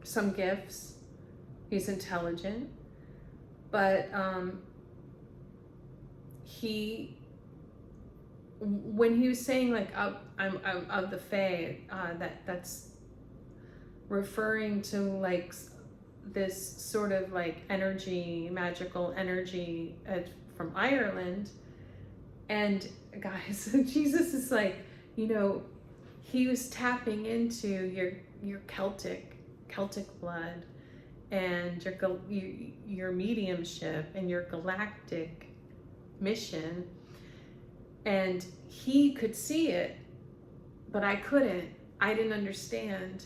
some gifts. He's intelligent. But when he was saying like, I'm of the Fae, that's referring to like this sort of like energy, magical energy from Ireland. And guys, Jesus is like, he was tapping into your Celtic blood, and your mediumship and your galactic mission. And he could see it, but I couldn't. I didn't understand.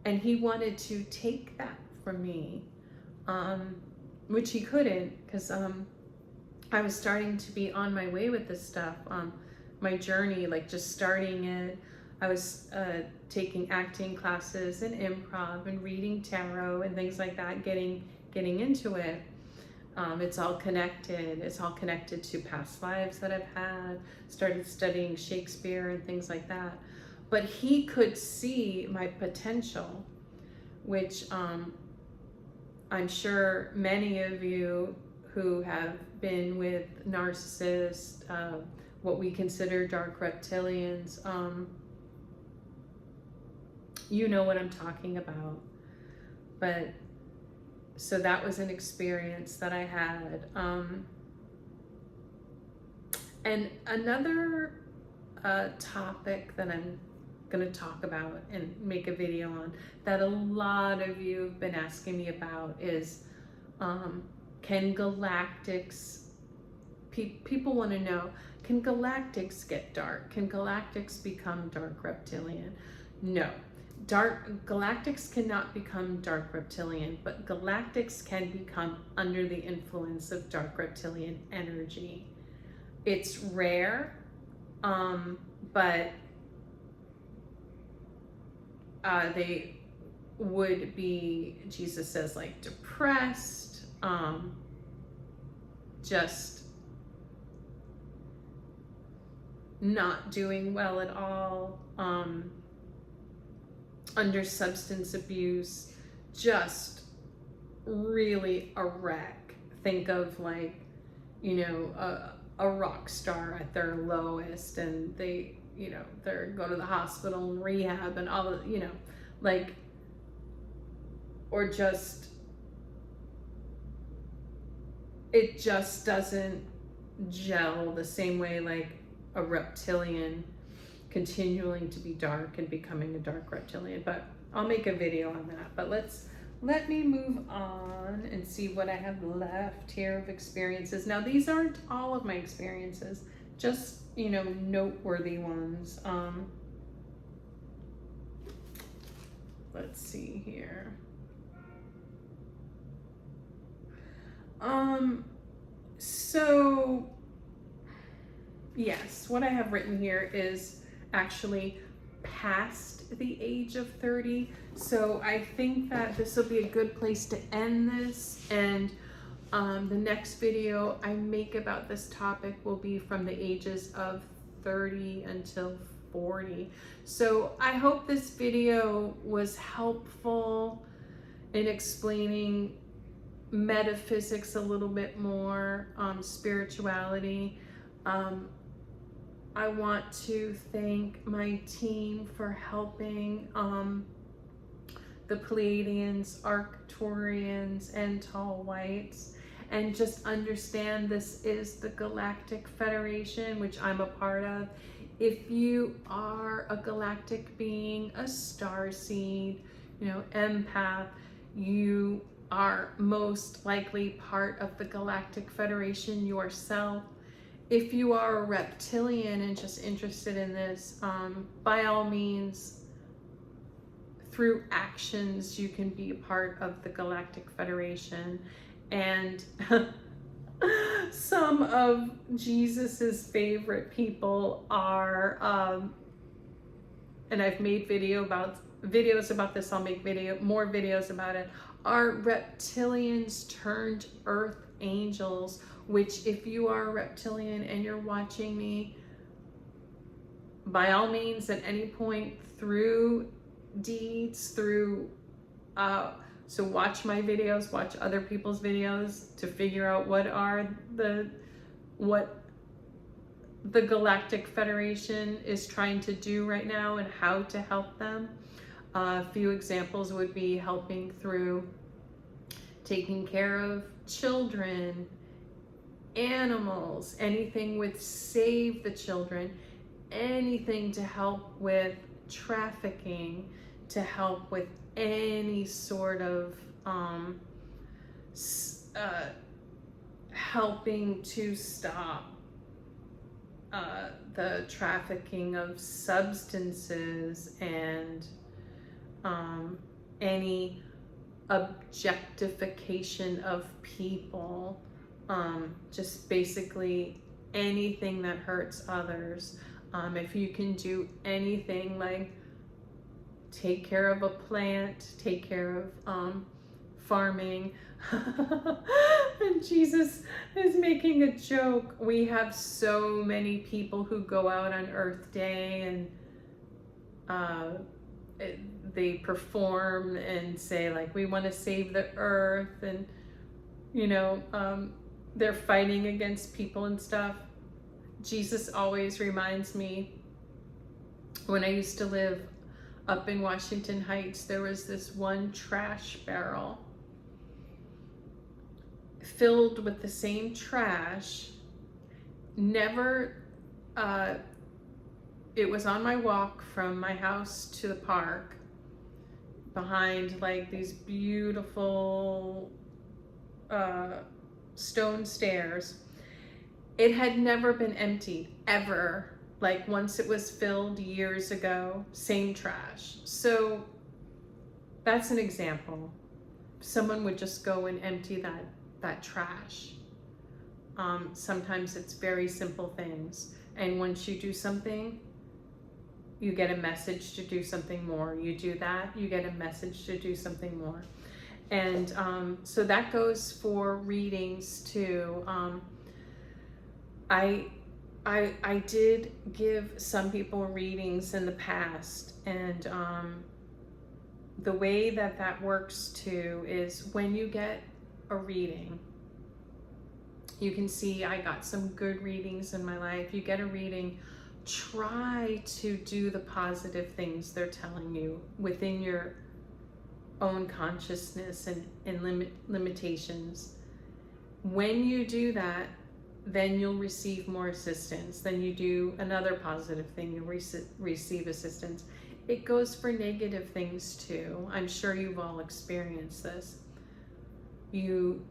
And he wanted to take that from me, which he couldn't, because I was starting to be on my way with this stuff. My journey, like just starting it. I was taking acting classes and improv and reading tarot and things like that, getting into it. It's all connected. It's all connected to past lives that I've had, started studying Shakespeare and things like that. But he could see my potential, which I'm sure many of you who have been with narcissists, what we consider dark reptilians, you know what I'm talking about. But so that was an experience that I had. And another topic that I'm going to talk about and make a video on, that a lot of you have been asking me about, is can galactics, people want to know, can galactics get dark? Can galactics become dark reptilian? No. Galactics cannot become dark reptilian, but galactics can become under the influence of dark reptilian energy. It's rare, but they would be, Jesus says, like depressed, just not doing well at all, under substance abuse, just really a wreck. Think of like, a rock star at their lowest, and they, they're go to the hospital and rehab and all of, like, or just, it just doesn't gel the same way like a reptilian continuing to be dark and becoming a dark reptilian. But I'll make a video on that. But let me move on and see what I have left here of experiences. Now, these aren't all of my experiences, just, noteworthy ones. let's see here. So yes, what I have written here is actually past the age of 30. So I think that this will be a good place to end this, and the next video I make about this topic will be from the ages of 30 until 40. So I hope this video was helpful in explaining metaphysics a little bit more, spirituality. I want to thank my team for helping the Pleiadians, Arcturians, and Tall Whites, and just understand this is the Galactic Federation, which I'm a part of. If you are a galactic being, a starseed, empath, you are most likely part of the Galactic Federation yourself. If you are a reptilian and just interested in this, by all means, through actions, you can be a part of the Galactic Federation. And some of Jesus's favorite people are, and I've made videos about this, I'll make more videos about it, are reptilians turned earth angels, which if you are a reptilian and you're watching me, by all means, at any point through deeds, so watch my videos, watch other people's videos to figure out what the Galactic Federation is trying to do right now and how to help them. A few examples would be helping through taking care of children, animals, anything with save the children, anything to help with trafficking, to help with any sort of helping to stop the trafficking of substances and any objectification of people, just basically anything that hurts others. If you can do anything like take care of a plant, take care of farming. And Jesus is making a joke. We have so many people who go out on Earth Day and they perform and say like, we want to save the earth, and they're fighting against people and stuff. Jesus always reminds me, when I used to live up in Washington Heights, there was this one trash barrel filled with the same trash. Never, it was on my walk from my house to the park, behind like these beautiful stone stairs. It had never been emptied, ever. Like once it was filled years ago, same trash. So that's an example. Someone would just go and empty that trash. Sometimes it's very simple things. And once you do something, you get a message to do something more. You do that, you get a message to do something more. And so that goes for readings too. I did give some people readings in the past, and the way that works too is when you get a reading, you can see I got some good readings in my life. You get a reading, try to do the positive things they're telling you within your own consciousness and limitations. When you do that, then you'll receive more assistance. Then you do another positive thing, you'll receive assistance. It goes for negative things too. I'm sure you've all experienced this. You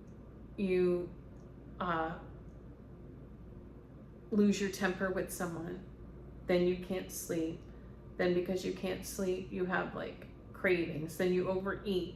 lose your temper with someone, then you can't sleep. Then because you can't sleep, you have like cravings, then you overeat,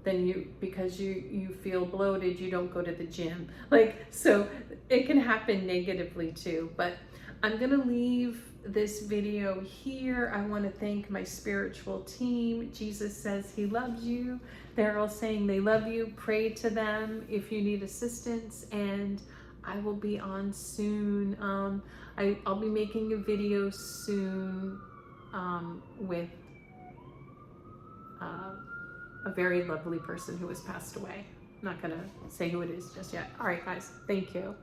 then because you feel bloated, you don't go to the gym. Like, so it can happen negatively too. But I'm gonna leave this video here. I want to thank my spiritual team. Jesus says he loves you. They're all saying they love you. Pray to them if you need assistance, and I will be on soon. I'll be making a video soon with a very lovely person who has passed away. I'm not gonna say who it is just yet. All right, guys, thank you.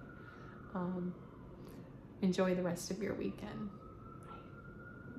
Enjoy the rest of your weekend.